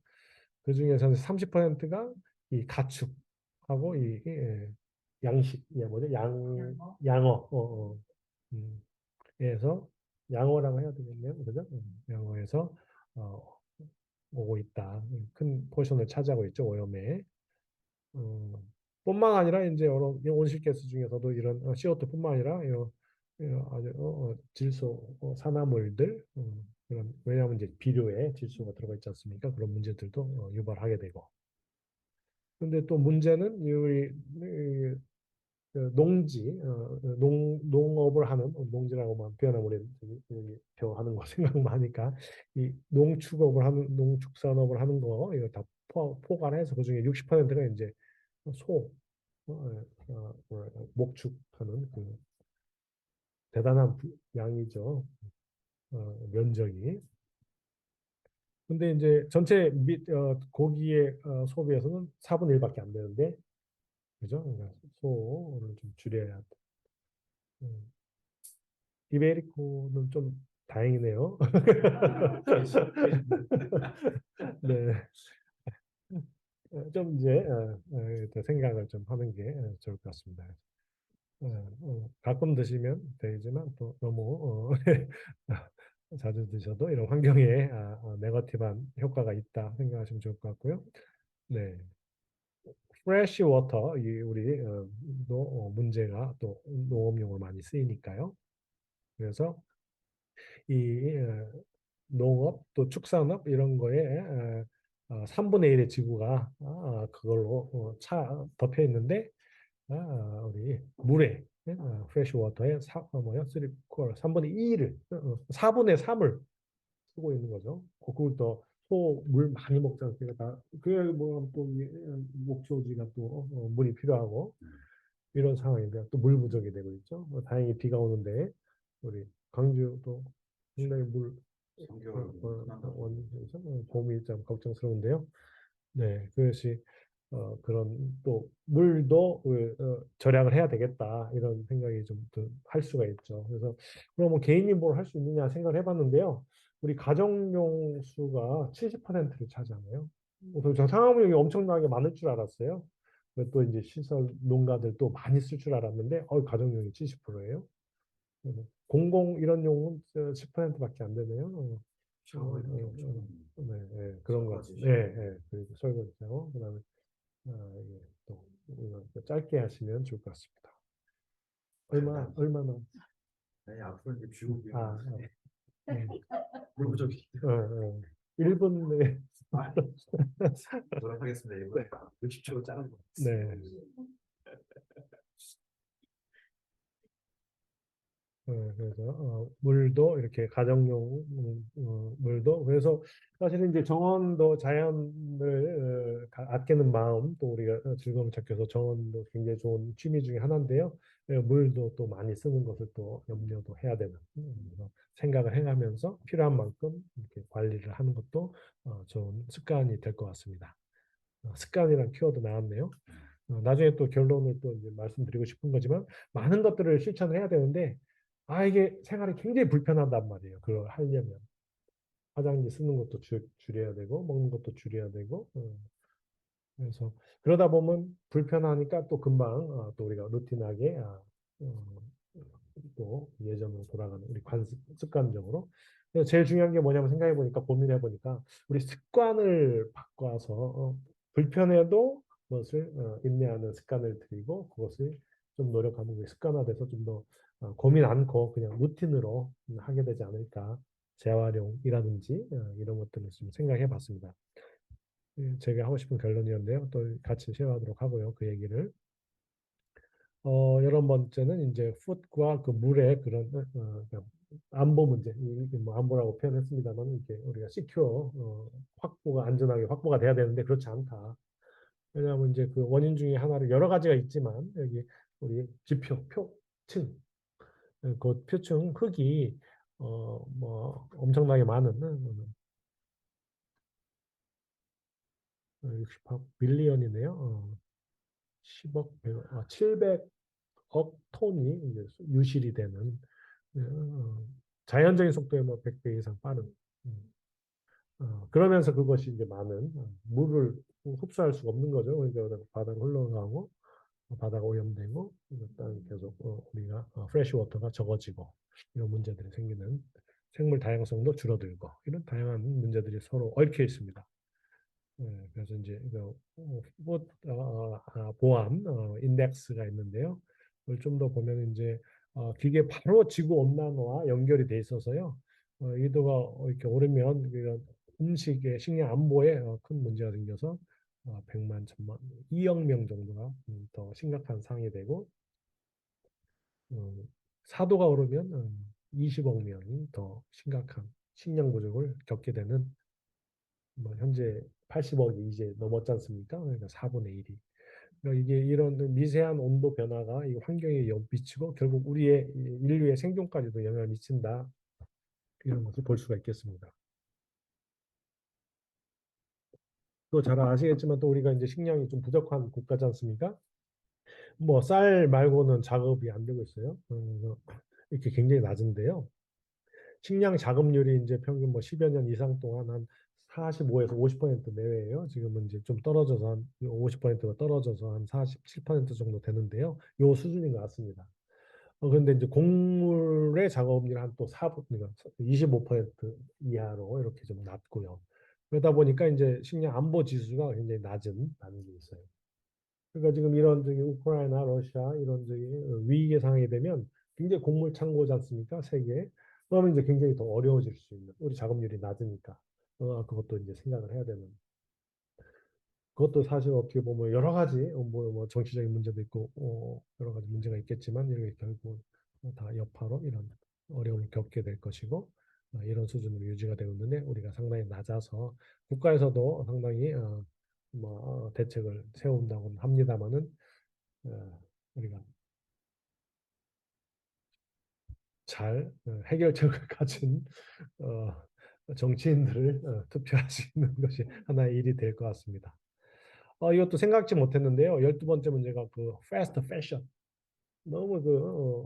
그 중에서는 30%가 이 가축하고 양식, 뭐죠? 양어, 음, 에서 양어라고 해야 되겠네요, 그죠? 양어에서 어, 오고 있다. 큰 포션을 차지하고 있죠, 오염에. 어, 뿐만 아니라 이제 여러 온실가스 중에서도 이런 CO2뿐만 아니라 이런 아주 질소 산화물들 그런 왜냐하면 이제 비료에 질소가 들어가 있지 않습니까? 그런 문제들도 유발하게 되고. 근데 또 문제는 그 농지 농업을 하는 농지라고만 표현하면 우리 하는 거 생각만 하니까 이 농축업을 하는 농축산업을 하는 거 이거 다 포괄해서 그중에 60%가 이제 소, 목축하는 그 대단한 양이죠. 면적이. 근데 이제 전체 고기의 소비에서는 4분의 1밖에 안 되는데, 그죠? 그러니까 소를 좀 줄여야 돼. 음, 이베리코는 좀 다행이네요. 네. 좀 이제 또 생각을 좀 하는 게 좋을 것 같습니다. 가끔 드시면 되지만 또 너무 자주 드셔도 이런 환경에 네거티브한 효과가 있다 생각하시면 좋을 것 같고요. 네, 프레시 워터 이 우리 문제가 또 농업용으로 많이 쓰이니까요. 그래서 이 농업 또 축산업 이런 거에 3분의 1의 지구가 그걸로 덮여 있는데 우리 물에 프레시 워터의 뭐야? 3분의 2를 4분의 3을 쓰고 있는 거죠. 그걸 또 소 물 많이 먹지 않습니까? 그게 뭐또 목초지가 또 물이 필요하고 이런 상황인데 또 물 부족이 되고 있죠. 다행히 비가 오는데 우리 광주도 굉장히 물 3개월 끝난다고 원에서 봄이 좀 걱정스러운데요. 네, 그것이 그런 또 물도 절약을 해야 되겠다 이런 생각이 좀 할 수가 있죠. 그래서 그러면 개인이 뭘 할 수 있느냐 생각을 해봤는데요. 우리 가정용 수가 70%를 차지하네요. 그래서 저 상하물용이 엄청나게 많을 줄 알았어요. 또 이제 시설 농가들 또 많이 쓸 줄 알았는데 가정용이 70%예요. 공공 이런 용은 10%밖에 안 되네요. 샤워에도 엄청 네, 네, 그런 것 설거지 같습니다. 네, 네, 그리고 설거지하고 그다음에 예, 또 이거 짧게 하시면 좋을 것 같습니다. 얼마나 아니 앞으로 이제 쥐고 아, 비우면 음, 물 부족이 1분 내 노력하겠습니다. 이번에 60초 짜는 거. 네. 그래서 물도 이렇게 가정용 물도 그래서 사실은 이제 정원도 자연을 아끼는 마음 또 우리가 즐거움을 찾기 위해서 정원도 굉장히 좋은 취미 중에 하나인데요. 물도 또 많이 쓰는 것을 또 염려도 해야 되는 그래서 생각을 해가면서 필요한 만큼 이렇게 관리를 하는 것도 좋은 습관이 될 것 같습니다. 습관이란 키워드 나왔네요. 나중에 또 결론을 또 이제 말씀드리고 싶은 거지만 많은 것들을 실천을 해야 되는데 이게 생활이 굉장히 불편하단 말이에요. 그걸 하려면 화장지 쓰는 것도 줄여야 되고 먹는 것도 줄여야 되고 그래서 그러다 보면 불편하니까 또 금방 또 우리가 루틴하게 어, 또 예전으로 돌아가는 우리 습관적으로 그래서 제일 중요한 게 뭐냐면 생각해 보니까 고민해 보니까 우리 습관을 바꿔서 불편해도 그것을 인내하는 습관을 들이고 그것을 좀 노력하는 게 습관화돼서 좀 더 고민 않고 그냥 루틴으로 하게 되지 않을까 재활용이라든지 이런 것들을 좀 생각해 봤습니다. 제가 하고 싶은 결론이었는데요. 또 같이 쉐어하도록 하고요. 그 얘기를. 여러 번째는 이제 푸드과 그 물의 그런 그러니까 안보 문제, 이게 뭐 안보라고 표현했습니다만 이게 우리가 시큐어 확보가 안전하게 확보가 돼야 되는데 그렇지 않다. 왜냐하면 이제 그 원인 중에 하나를 여러 가지가 있지만 여기 우리 지표, 표층, 그 표층 흙이 뭐 엄청나게 많은 68 밀리언이네요. 10억, 700억 톤이 이제 유실이 되는 자연적인 속도의 뭐 100배 이상 빠른 음, 그러면서 그것이 이제 많은 물을 흡수할 수가 없는 거죠. 그러니까 바다로 흘러가고 바다가 오염되고 땅이 계속 우리가 프레시 워터가 적어지고 이런 문제들이 생기는 생물 다양성도 줄어들고 이런 다양한 문제들이 서로 얽혀 있습니다. 그래서 이제 보안 인덱스가 있는데요. 그걸 좀 더 보면 이제 기계 바로 지구 온난화와 연결이 돼 있어서요. 이도가 이렇게 오르면 그 음식의 식량 안보에 큰 문제가 생겨서 100만, 1000만, 2억 명 정도가 더 심각한 상황이 되고 4도가 오르면 20억 명이 더 심각한 식량 부족을 겪게 되는 뭐 현재 80억이 이제 넘었지 않습니까? 그러니까 4분의 1이. 그러니까 이게 이런 미세한 온도 변화가 이 환경에 미치고 결국 우리의 인류의 생존까지도 영향을 미친다. 이런 것을 볼 수가 있겠습니다. 또 잘 아시겠지만 또 우리가 이제 식량이 좀 부족한 국가지 않습니까? 뭐 쌀 말고는 작업이 안 되고 있어요. 이렇게 굉장히 낮은데요. 식량 자급률이 이제 평균 뭐 10여 년 이상 동안 한 45에서 50% 내외예요. 지금은 이제 좀 떨어져서 한 50%가 떨어져서 한 47% 정도 되는데요. 요 수준인 것 같습니다. 그런데 이제 곡물의 작업률 한 또 4, 그러니까 25% 이하로 이렇게 좀 낮고요. 그러다 보니까 이제 식량 안보 지수가 굉장히 낮은 게 있어요. 그러니까 지금 이런 저기 우크라이나, 러시아 이런 저기 위기의 상황이 되면 굉장히 곡물 창고지 않습니까? 세계. 그러면 이제 굉장히 더 어려워질 수 있는 우리 작업률이 낮으니까 그것도 이제 생각을 해야 되는. 그것도 사실 어떻게 보면 여러 가지 뭐 정치적인 문제도 있고 여러 가지 문제가 있겠지만 이렇게 결국 다 여파로 이런 어려움을 겪게 될 것이고 이런 수준으로 유지가 되고 있는데 우리가 상당히 낮아서 국가에서도 상당히 뭐 대책을 세운다고는 합니다만은 우리가 잘 해결책을 가진 정치인들을 투표하시는 것이 하나의 일이 될 것 같습니다. 이것도 생각지 못했는데요. 12번째 문제가 그 패스트 패션. 너무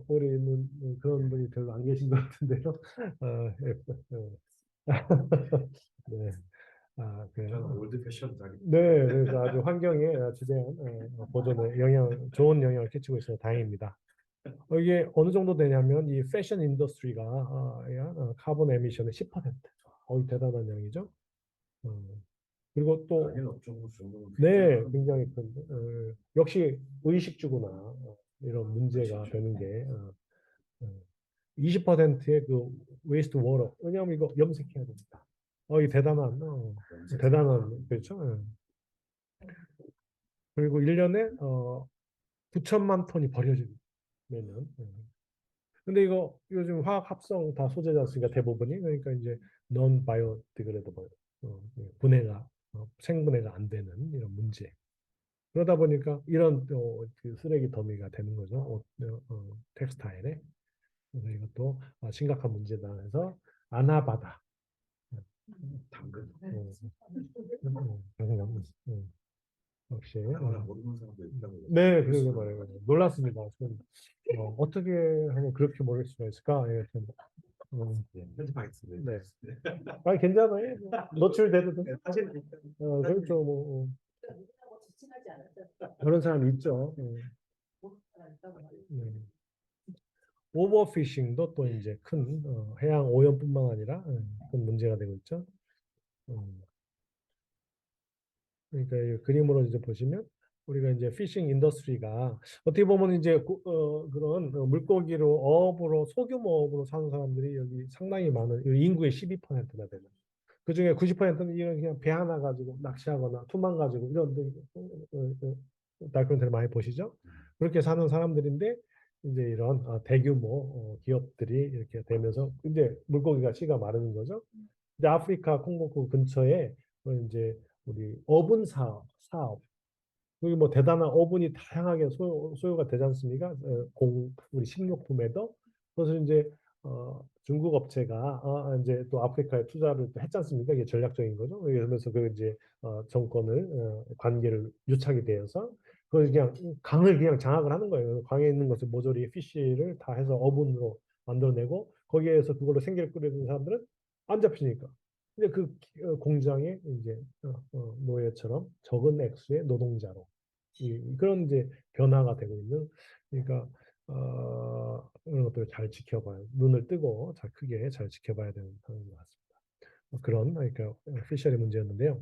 우리는 그런 분이 별로 안 계신 것 같은데요. 네. 저는 그래요. 올드 패션 자기. 네, 그래서 아주 환경에 지대한 보존에 좋은 영향을 끼치고 있어서 다행입니다. 이게 어느 정도 되냐면 이 패션 인더스트리가 카본 에미션의 10%. 대단한 양이죠. 어, 그리고 또 다른 업종 정도는 네, 굉장히 굉장히 큰 역시 의식주구나 이런 문제가 진짜. 되는 게 20%의 그 웨이스트 워터. 왜냐하면 이거 염색해야 됩니다. 이 대단한 염색 대단한 그렇죠. 그리고 1년에 9천만 톤이 버려집니다. 매년. 근데 이거 요즘 화학 합성 다 소재지 않습니까? 대부분이. 그러니까 이제 non biodegradable 분해가 생분해가 안 되는 이런 문제. 그러다 보니까 이런 그 쓰레기 더미가 되는 거죠. 텍스타일에. 그래서 이것도 심각한 문제다 해서 아나바다. 당근. 역시. 하나 모르는 사람도 있다고. 네, 그러게 말해요. 놀랐습니다. 어떻게 하면 그렇게 모를 수가 있을까? 예, 좀, 예, 편집하겠습니다. 네. 아니, 괜찮아요. 노출돼도 돼. 사실 그렇죠. 뭐, 우리하고 지칭하지 않았죠. 그런 사람이 있죠. 뭐가 있다고 말이에요. 오버피싱도 또 이제 큰 해양 오염뿐만 아니라 큰 문제가 되고 있죠. 음, 그러니까 이 그림으로 이제 보시면 우리가 이제 피싱 인더스트리가 어떻게 보면 이제 그런 물고기로 어업으로 소규모 어업으로 사는 사람들이 여기 상당히 많은 인구의 12%나 되는. 그 중에 90%는 이런 그냥 배 하나 가지고 낚시하거나 투망 가지고 이런 다큐멘터리 많이 보시죠? 그렇게 사는 사람들인데 이제 이런 대규모 기업들이 이렇게 되면서 이제 물고기가 씨가 마르는 거죠. 이제 아프리카 콩고 그 근처에 이제 우리 어분 사업 여기 뭐 대단한 어분이 다양하게 소요가 되지 않습니까? 우리 식료품에도 그래서 이제 중국 업체가 이제 또 아프리카에 투자를 또 했지 않습니까? 이게 전략적인 거죠. 그러면서 그 이제 정권을 관계를 유착이 되어서 그 그냥 강을 그냥 장악을 하는 거예요. 강에 있는 것을 모조리 피쉬를 다 해서 어분으로 만들어내고 거기에서 그걸로 생계를 꾸리는 사람들은 안 잡히니까. 근데 그 공장에 이제 노예처럼 적은 액수의 노동자로 그런 이제 변화가 되고 있는 그러니까 이런 것들을 잘 지켜봐야 눈을 뜨고 잘 크게 잘 지켜봐야 되는 상황인 것 같습니다. 그런 그러니까 피셔리 문제였는데요.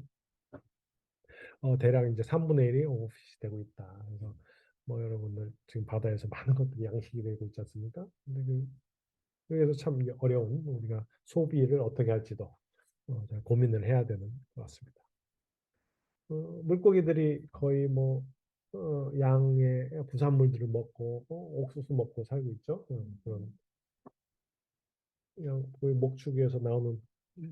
대략 이제 3분의 1이 오버피시 되고 있다. 그래서 뭐 여러분들 지금 바다에서 많은 것들이 양식이 되고 있지 않습니까? 근데 그래서 참 어려운 우리가 소비를 어떻게 할지도 잘 고민을 해야 되는 것 같습니다. 물고기들이 거의 뭐 양의 부산물들을 먹고 옥수수 먹고 살고 있죠. 그런 그냥 거의 목축에서 나오는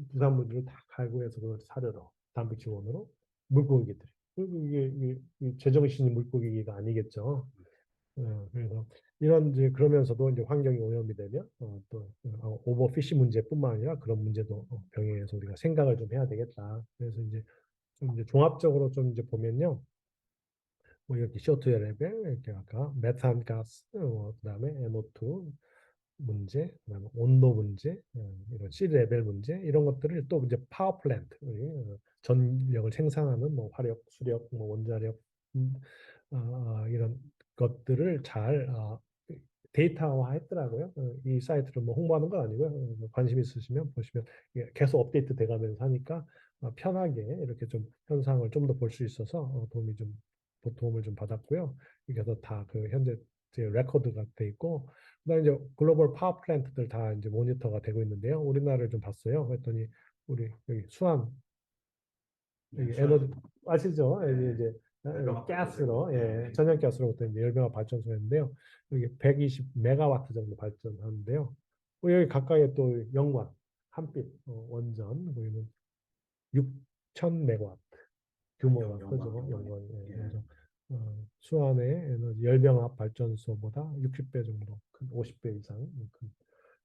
부산물들을 다 갈고해서 그걸 사료로 단백질원으로 물고기들이 그리고 이게 제정신이 물고기가 아니겠죠. 그래서 이런 이제 그러면서도 이제 환경이 오염이 되면 또 오버피시 문제뿐만 아니라 그런 문제도 병행해서 우리가 생각을 좀 해야 되겠다. 그래서 이제 좀 이제 종합적으로 좀 이제 보면요. 뭐 이렇게 CO2 레벨, 이렇게 아까 메탄 가스, 그다음에 NO2 문제, 그다음에 온도 문제, 이런 C 레벨 문제 이런 것들을 또 이제 파워 플랜트, 전력을 생산하는 뭐 화력, 수력, 뭐 원자력 이런 것들을 잘 데이터화 했더라고요. 이 사이트를 뭐 홍보하는 건 아니고요. 관심 있으시면 보시면 계속 업데이트 돼가면서 하니까 편하게 이렇게 좀 현상을 좀 더 볼 수 있어서 도움을 좀 받았고요. 이게 다 그 현재 이제 레코드가 돼 있고, 그다음에 이제 글로벌 파워 플랜트들 다 이제 모니터가 되고 있는데요. 우리나라를 좀 봤어요. 그랬더니 우리 여기 수원 여기 에너지 아시죠? 여기 이제 가스로 천연 가스로 이제 열병합 발전소인데요. 여기 120 메가와트 정도 발전하는데요. 여기 가까이에 또 영광 한빛 원전 거기는 6천 메가와트 규모가 크죠. 영광이. 그래서 수완의 에너지 열병합 발전소보다 60배 정도 큰 50배 이상 큰.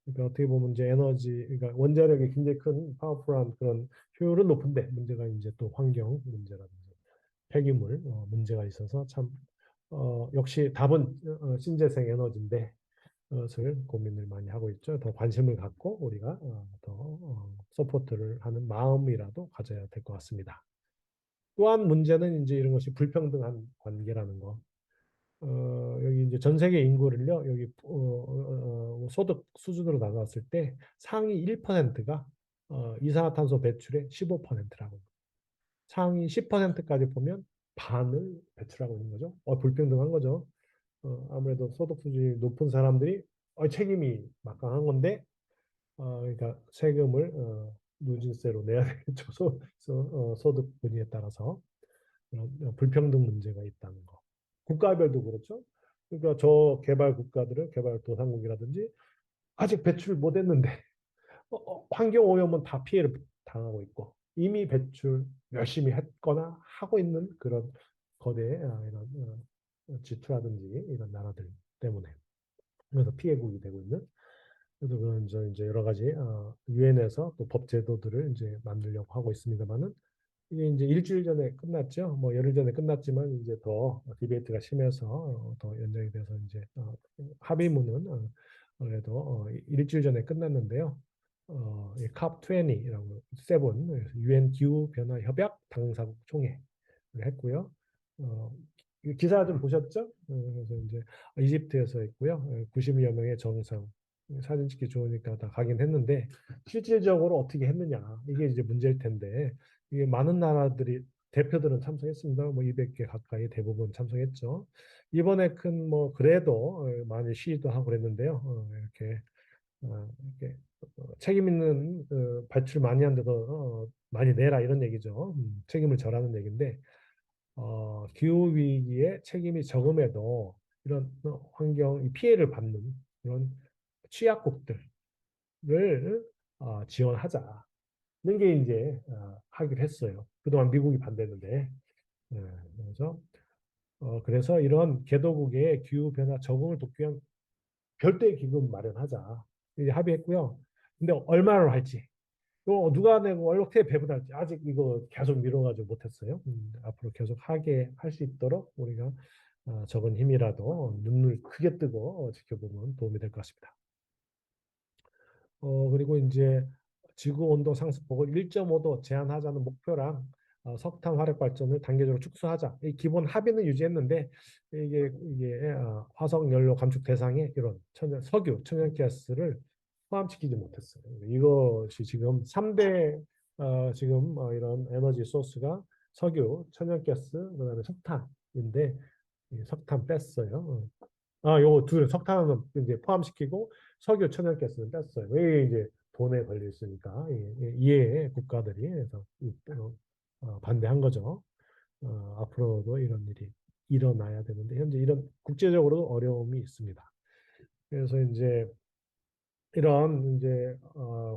그러니까 어떻게 보면 이제 에너지 그러니까 원자력이 굉장히 큰 파워풀한 그런 효율은 높은데 문제가 이제 또 환경 문제라든지 폐기물 문제가 있어서 참 역시 답은 신재생 에너지인데 그것을 고민을 많이 하고 있죠. 더 관심을 갖고 우리가 더 서포트를 하는 마음이라도 가져야 될 것 같습니다. 또한 문제는 이제 이런 것이 불평등한 관계라는 거. 여기 이제 전 세계 인구를요, 여기 소득 수준으로 나갔을 때 상위 1%가 이산화탄소 배출의 15%라고. 상위 10%까지 보면 반을 배출하고 있는 거죠. 불평등한 거죠. 아무래도 소득 수준이 높은 사람들이 책임이 막강한 건데, 그러니까 세금을 누진세로 내야 되겠죠. 소득 분위에 따라서. 불평등 문제가 있다는 거. 국가별도 그렇죠. 그러니까 저 개발 국가들은 개발도상국이라든지 아직 배출 못했는데 환경 오염은 다 피해를 당하고 있고 이미 배출 열심히 했거나 하고 있는 그런 거대 이런 G2라든지 이런 나라들 때문에 그래서 피해국이 되고 있는 그래서 그런 이제 여러 가지 유엔에서 또 법 제도들을 이제 만들려고 하고 있습니다만은 이게 이제 일주일 전에 끝났죠. 뭐 열흘 전에 끝났지만 이제 더 디베이트가 심해서 더 연장이 돼서 이제 합의문은 그래도 일주일 전에 끝났는데요. COP20이라고 세븐 유엔 기후 변화 협약 당사국 총회를 했고요. 이 기사 좀 보셨죠? 그래서 이제 이집트에서 있고요. 90여 명의 정상 사진 찍기 좋으니까 다 가긴 했는데 실질적으로 어떻게 했느냐 이게 이제 문제일 텐데 이게 많은 나라들이 대표들은 참석했습니다. 뭐 200개 가까이 대부분 참석했죠. 이번에 큰 뭐 그래도 많이 시위도 하고 그랬는데요. 이렇게 책임 있는 발출 많이 한 데서 많이 내라 이런 얘기죠. 책임을 절하는 얘기인데 기후 위기에 책임이 적음에도 이런 환경 피해를 받는 이런 취약국들을 지원하자. 이런 게 이제 하기로 했어요. 그동안 미국이 반대했는데. 그래서 이런 개도국의 기후 변화 적응을 돕기 위한 별도의 기금 마련하자. 이제 합의했고요. 근데 얼마를 할지 또 누가 내고 얼마나 배분할지 아직 이거 계속 미뤄가지고 못했어요. 앞으로 계속 하게 할 수 있도록 우리가 적은 힘이라도 눈을 크게 뜨고 지켜보면 도움이 될 것 같습니다. 그리고 이제 지구 온도 상승폭을 1.5도 제한하자는 목표랑 석탄 화력 발전을 단계적으로 축소하자. 이 기본 합의는 유지했는데 이게 화석 연료 감축 대상에 이런 석유, 천연가스를 포함시키지 못했어요. 이것이 지금 3대 지금 이런 에너지 소스가 석유, 천연가스, 그다음에 석탄인데 석탄 뺐어요. 요거 둘 석탄은 이제 포함시키고 석유, 천연가스는 뺐어요. 왜 이제 돈에 걸려 있으니까 이에 국가들이 그래서 반대한 거죠. 앞으로도 이런 일이 일어나야 되는데 현재 이런 국제적으로 어려움이 있습니다. 그래서 이제 이런 이제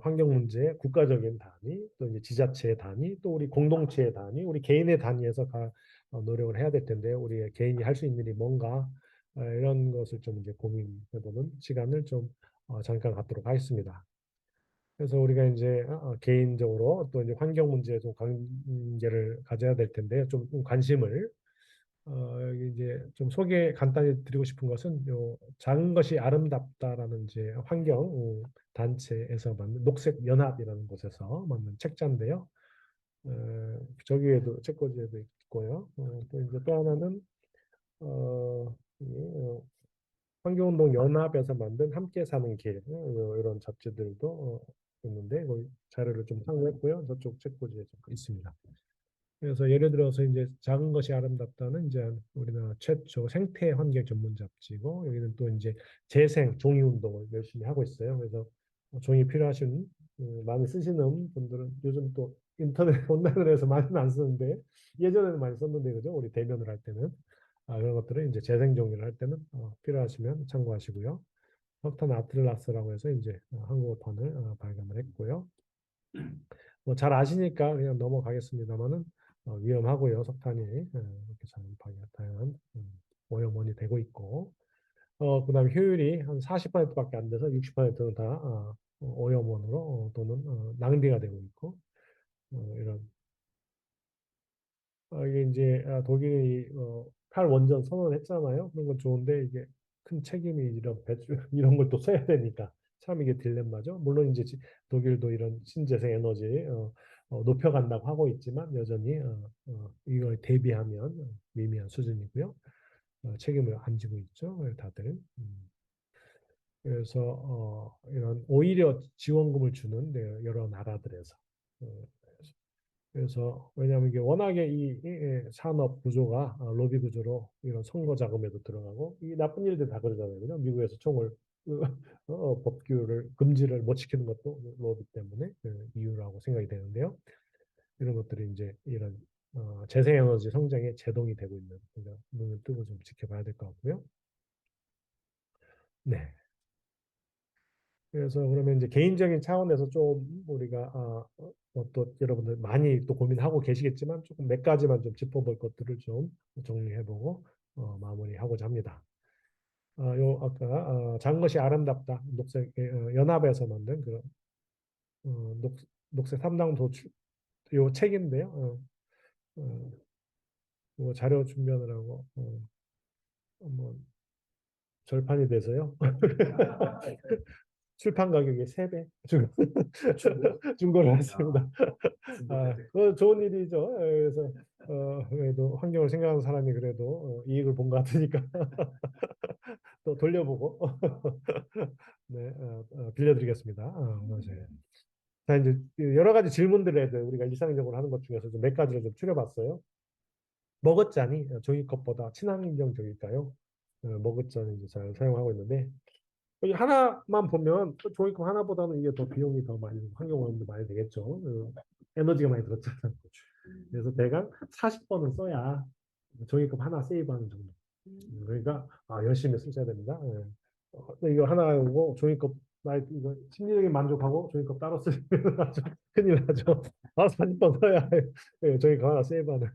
환경 문제 국가적인 단위 또 이제 지자체의 단위 또 우리 공동체의 단위 우리 개인의 단위에서 노력을 해야 될 텐데 우리 개인이 할 수 있는 일이 뭔가 이런 것을 좀 이제 고민해보는 시간을 좀 잠깐 갖도록 하겠습니다. 그래서 우리가 이제 개인적으로 또 이제 환경 문제에 좀 관계를 가져야 될 텐데 좀 관심을 이제 좀 소개 간단히 드리고 싶은 것은 요 작은 것이 아름답다라는 이제 환경 단체에서 만든 녹색 연합이라는 곳에서 만든 책자인데요. 저기에도 책꽂이에도 있고요. 또 이제 또 하나는 환경운동 연합에서 만든 함께 사는 길 이런 잡지들도 있는데 거기 자료를 좀 참고했고요. 저쪽 책꽂이에 좀 있습니다. 그래서 예를 들어서 이제 작은 것이 아름답다는 이제 우리나라 최초 생태 환경 전문 잡지고 여기는 또 이제 재생 종이 운동을 열심히 하고 있어요. 그래서 종이 필요하신 많이 쓰시는 분들은 요즘 또 인터넷 온라인으로 해서 많이는 안 쓰는데 예전에는 많이 썼는데 그죠? 우리 대면을 할 때는 그런 것들은 이제 재생 종이를 할 때는 필요하시면 참고하시고요. 석탄 아틀라스라고 해서 이제 한국어판을 발간을 했고요. 뭐 잘 아시니까 그냥 넘어가겠습니다만은 위험하고요. 석탄이 이렇게 다양한 오염원이 되고 있고 그다음에 효율이 한 40%밖에 안 돼서 60%는 다 오염원으로 또는 낭비가 되고 있고 이런 이게 이제 독일이 탈원전 선언했잖아요. 그런 건 좋은데 이게 큰 책임이 이런 배출 이런 걸 또 써야 되니까 참 이게 딜레마죠. 물론 이제 독일도 이런 신재생 에너지 높여간다고 하고 있지만 여전히 이걸 대비하면 미미한 수준이고요. 책임을 안 지고 있죠, 다들. 그래서 이런 오히려 지원금을 주는 여러 나라들에서 그래서 왜냐하면 이게 워낙에 이 산업 구조가 로비 구조로 이런 선거 자금에도 들어가고 이 나쁜 일들 다 그러잖아요. 그죠? 미국에서 총을 법규를 금지를 못 지키는 것도 로비 때문에 이유라고 생각이 되는데요. 이런 것들이 이제 이런 재생에너지 성장에 제동이 되고 있는 그러니까 눈을 뜨고 좀 지켜봐야 될 것 같고요. 네. 그래서 그러면 이제 개인적인 차원에서 좀 우리가 또 여러분들 많이 또 고민하고 계시겠지만 조금 몇 가지만 좀 짚어볼 것들을 좀 정리해보고 마무리하고자 합니다. 요 아까 작은 것이 아름답다 녹색 연합에서 만든 그 녹색 3당 도출 요 책인데요. 요 자료 준비하느라고 한번 절판이 돼서요. 출판 가격의 3배 중고를 했습니다. 그거 좋은 일이죠. 그래서 그래도 환경을 생각하는 사람이 그래도 이익을 본 것 같으니까 또 돌려보고 네, 빌려드리겠습니다. 맞아요. 자, 이제 여러 가지 질문들에 대해 우리가 일상적으로 하는 것 중에서 좀 몇 가지를 좀 추려봤어요. 머그잔이 종이컵보다 친환경적일까요? 머그잔 이제 잘 사용하고 있는데 여기 하나만 보면 종이컵 하나보다는 이게 더 비용이 더 많이 환경오염도 많이 되겠죠. 에너지가 많이 들었잖아요. 그래서 대강 40번은 써야 종이컵 하나 세이브하는 정도. 그러니까 열심히 쓰셔야 됩니다. 예. 이거 하나고 종이컵 나 이거 심리적인 만족하고 종이컵 따로 쓰면 아주 큰일 나죠. 40번 써야 종이컵 하나 세이브하는.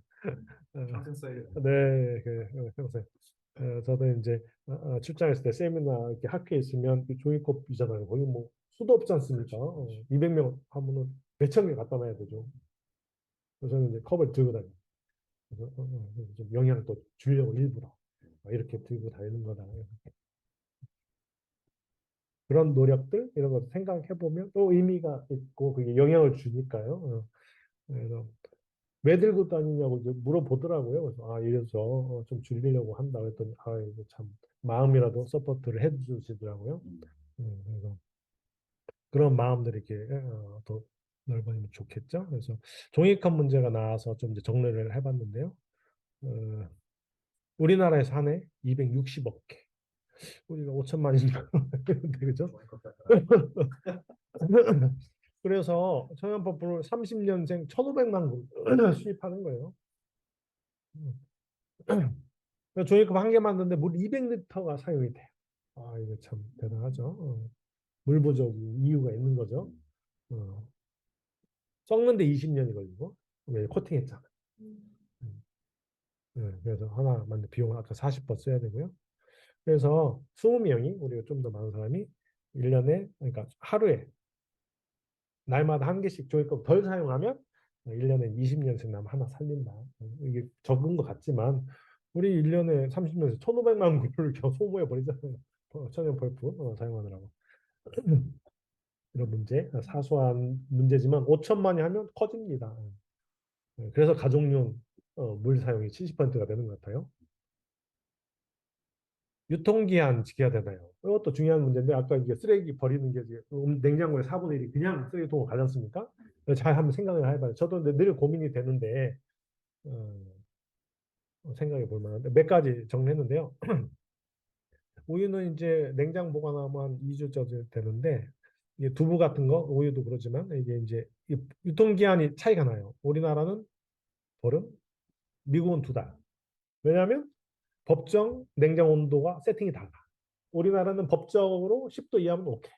평생 써야 돼. 네, 평소에. 저도 이제 출장했을 때 세미나 이렇게 학회에 있으면 그 종이컵이잖아요. 거기 뭐 수도 없지 않습니까? 200명 하면은 몇천 개 갖다 놔야 되죠. 그래서 저는 이제 컵을 들고 다녀요. 그래서 좀 영향을 또 주려고 일부러 이렇게 들고 다니는 거다. 그런 노력들 이런 것도 생각해 보면 또 의미가 있고 그게 영향을 주니까요. 그래서 왜 들고 다니냐고 이제 물어보더라고요. 그래서 이래서 좀 줄이려고 한다 그랬더니 이거 참 마음이라도 서포트를 해주시더라고요. 그래서 그런 마음들이 이렇게 더 넓어지면 좋겠죠. 그래서 종이컵 문제가 나와서 좀 이제 정리를 해봤는데요. 어, 우리나라에서 한 해 260억 개. 우리가 5천만이니까 그죠? 그래서 청양퍼프를 30년생 1,500만 군 수입하는 거예요. 종이컵 한 개 만드는데 물 200리터가 사용이 돼요. 이거 참 대단하죠. 물 부족 이유가 있는 거죠. 어, 썩는데 20년이 걸리고 왜 코팅했잖아. 그래서 하나 만든 비용 아까 40번 써야 되고요. 그래서 20명이 우리가 좀 더 많은 사람이 1년에 그러니까 하루에 날마다 한 개씩 종이컵 덜 사용하면 1년에 20년씩 나면 하나 살린다. 이게 적은 것 같지만 우리 1년에 30년에서 1,500만 구를 소모해 버리잖아요. 천연 펄프 사용하느라고. 이런 문제, 사소한 문제지만 5천만이 하면 커집니다. 그래서 가정용 물 사용이 70%가 되는 것 같아요. 유통기한 지켜야 되나요? 이것도 중요한 문제인데 아까 이게 쓰레기 버리는 게 냉장고에 4분의 1이 그냥 쓰레기통을 가졌습니까? 잘 한번 생각을 해봐요. 저도 늘 고민이 되는데 생각해 볼 만한데 몇 가지 정리했는데요. 우유는 이제 냉장 보관하면 한 2주 정도 되는데 이게 두부 같은 거 우유도 그러지만 이게 이제 유통기한이 차이가 나요. 우리나라는 보름, 미국은 2달. 왜냐하면 법정 냉장 온도가 세팅이 달라. 우리나라는 법적으로 10도 이하면 오케이.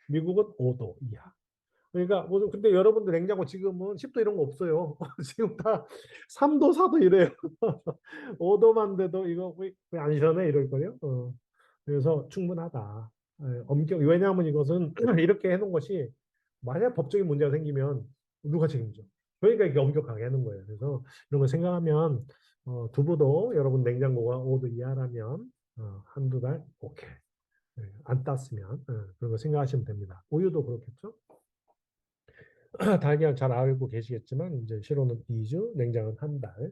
미국은 5도 이하. 그러니까 뭐 근데 여러분들 냉장고 지금은 10도 이런 거 없어요. 지금 다 3도, 4도 이래요. 5도만 돼도 이거 왜 안 시원해 이럴 거예요. 그래서 충분하다. 왜냐하면 이것은 이렇게 해놓은 것이 만약 법적인 문제가 생기면 누가 책임져? 그러니까 이게 엄격하게 해놓은 거예요. 그래서 이런 걸 생각하면 두부도 여러분 냉장고가 5도 이하라면 한두 달 오케이. 안 땄으면 그런 거 생각하시면 됩니다. 우유도 그렇겠죠? 달걀 잘 알고 계시겠지만 이제 실온은 2주, 냉장은 한 달.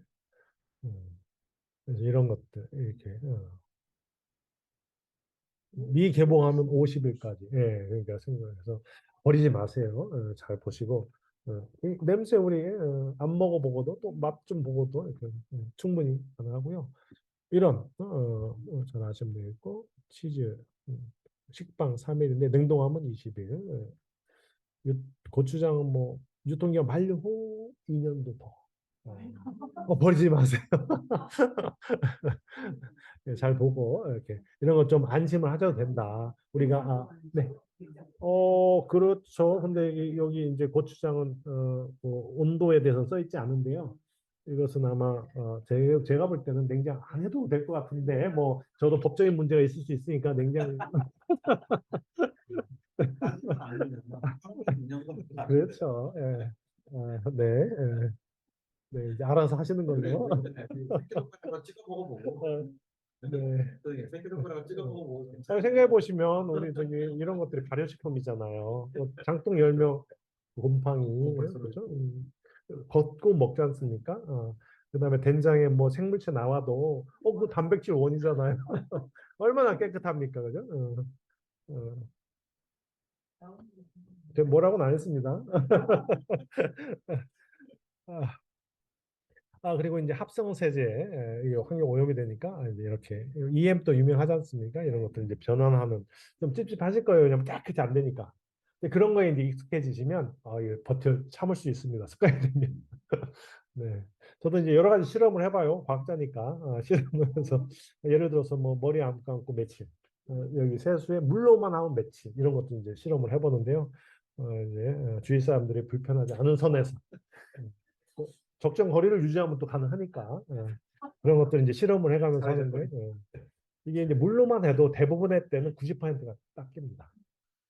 그래서 이런 것들 이렇게 미개봉하면 50일까지. 예, 그러니까 생각해서 버리지 마세요. 잘 보시고 이 냄새 우리 안 먹어보고도 또 맛 좀 보고도 이렇게 충분히 가능하고요. 이런 잘 아시면 되겠고 치즈 식빵 3일인데 냉동하면 20일. 고추장은 뭐 유통기한 만료 후 2년도 더. 버리지 마세요. 잘 보고 이렇게 이런 거 좀 안심을 하셔도 된다. 우리가 네. 그렇죠. 근데 여기 이제 고추장은 뭐 온도에 대해서 써 있지 않은데요. 이것은 아마 제가 볼 때는 냉장 안 해도 될 것 같은데 뭐 저도 법적인 문제가 있을 수 있으니까 냉장 따지면 안 되면 한국에 있는 건 그렇죠. 예. 네, 예. 네, 이제 알아서 하시는 걸로. 생크림가루가 찍어 먹어보고 네. 생크림가루가 찍어 먹어보고 생각해 보시면 우리 저기 이런 것들이 발효식품이잖아요. 장독 열명 곰팡이 그렇죠? 걷고 먹지 않습니까? 그다음에 된장에 뭐 생물체 나와도 그 단백질 원이잖아요. 얼마나 깨끗합니까, 그죠? 어. 제가 뭐라고는 안 했습니다. 아, 그리고 이제 합성 세제, 이게 환경 오염이 되니까 이제 이렇게 EM 또 유명하지 않습니까? 이런 것들 이제 변환하는 좀 찝찝하실 거예요. 왜냐면 깨끗이 안 되니까. 근데 그런 거에 이제 익숙해지시면 이거 참을 수 있습니다. 습관이 되면. 네. 저도 이제 여러 가지 실험을 해봐요. 과학자니까 실험을 해서 예를 들어서 뭐 머리 안 감고 며칠, 여기 세수에 물로만 하면 며칠 이런 것도 이제 실험을 해보는데요. 이제 주위 사람들이 불편하지 않은 선에서 뭐 적정 거리를 유지하면 또 가능하니까 그런 것들 이제 실험을 해가면서 하는데 이게 이제 물로만 해도 대부분의 때는 90%가 닦입니다.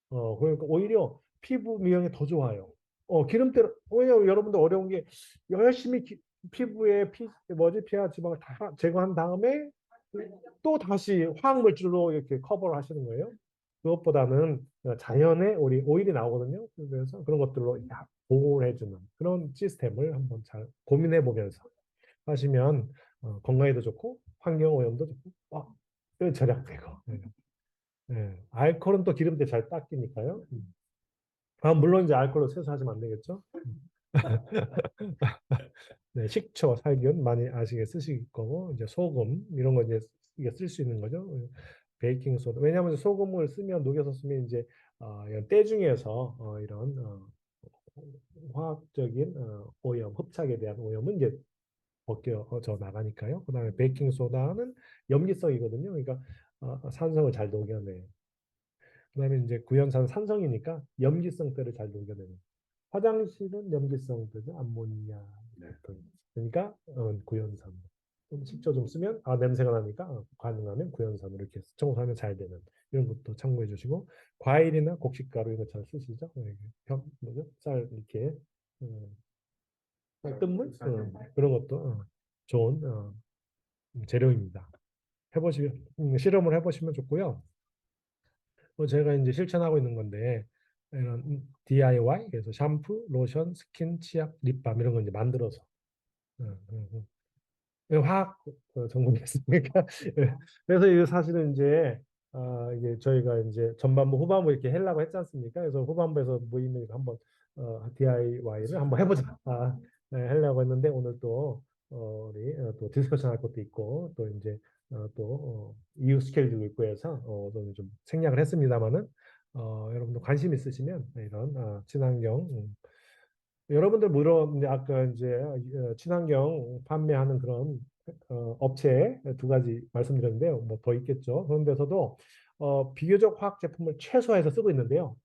그러니까 오히려 피부 미용에 더 좋아요. 기름때 왜냐면 여러분들 어려운 게 열심히 피부에 피하 지방을 다 제거한 다음에 또 다시 화학 물질로 이렇게 커버를 하시는 거예요. 그것보다는 자연의 우리 오일이 나오거든요. 그래서 그런 것들로 보호를 해주는 그런 시스템을 한번 잘 고민해 보면서 하시면 건강에도 좋고 환경 오염도 좋고 절약되고. 네. 네. 알코올은 또 기름때 잘 닦이니까요. 물론 이제 알코올로 세수하시면 안 되겠죠. 네, 식초, 살균 많이 아시게 쓰실 거고 이제 소금 이런 거 이제 이게 쓸 수 있는 거죠. 베이킹 소다. 왜냐하면 소금을 쓰면 녹여서 쓰면 이제 이런 때 중에서 이런 화학적인 오염, 흡착에 대한 오염은 이제 벗겨져 나가니까요. 그다음에 베이킹 소다는 염기성이거든요. 그러니까 산성을 잘 녹여내. 그다음에 이제 구연산 산성이니까 염기성들을 잘 녹여내는. 화장실은 염기성들죠. 암모니아. 네. 그러니까 구연산. 식초 좀 쓰면 냄새가 나니까 가능하면 구연산으로 이렇게 청소하면 잘 되는 이런 것도 참고해 주시고 과일이나 곡식가루 이거 잘 쓰시죠? 뭐죠? 쌀 이렇게 뜬물 그런 것도 좋은 재료입니다. 해보시면 실험을 해보시면 좋고요. 제가 이제 실천하고 있는 건데 이런 DIY 그래서 샴푸, 로션, 스킨, 치약, 립밤 이런 거 이제 만들어서 화학 전공이었으니까 그래서 이거 사실은 이제 이게 저희가 이제 전반부 후반부 이렇게 하려고 했지 않습니까? 그래서 후반부에서 모임을 한번 DIY를 한번 해보자 네, 하려고 했는데 오늘 또 우리 또 디스커션 할 것도 있고 또 이제 또 이후 스케줄도 있고 해서 저는 좀 생략을 했습니다만은 여러분도 관심 있으시면 이런 친환경 여러분들 물론 이제 아까 이제 친환경 판매하는 그런 업체 두 가지 말씀드렸는데요. 뭐 더 있겠죠. 그런 데서도 비교적 화학 제품을 최소화해서 쓰고 있는데요.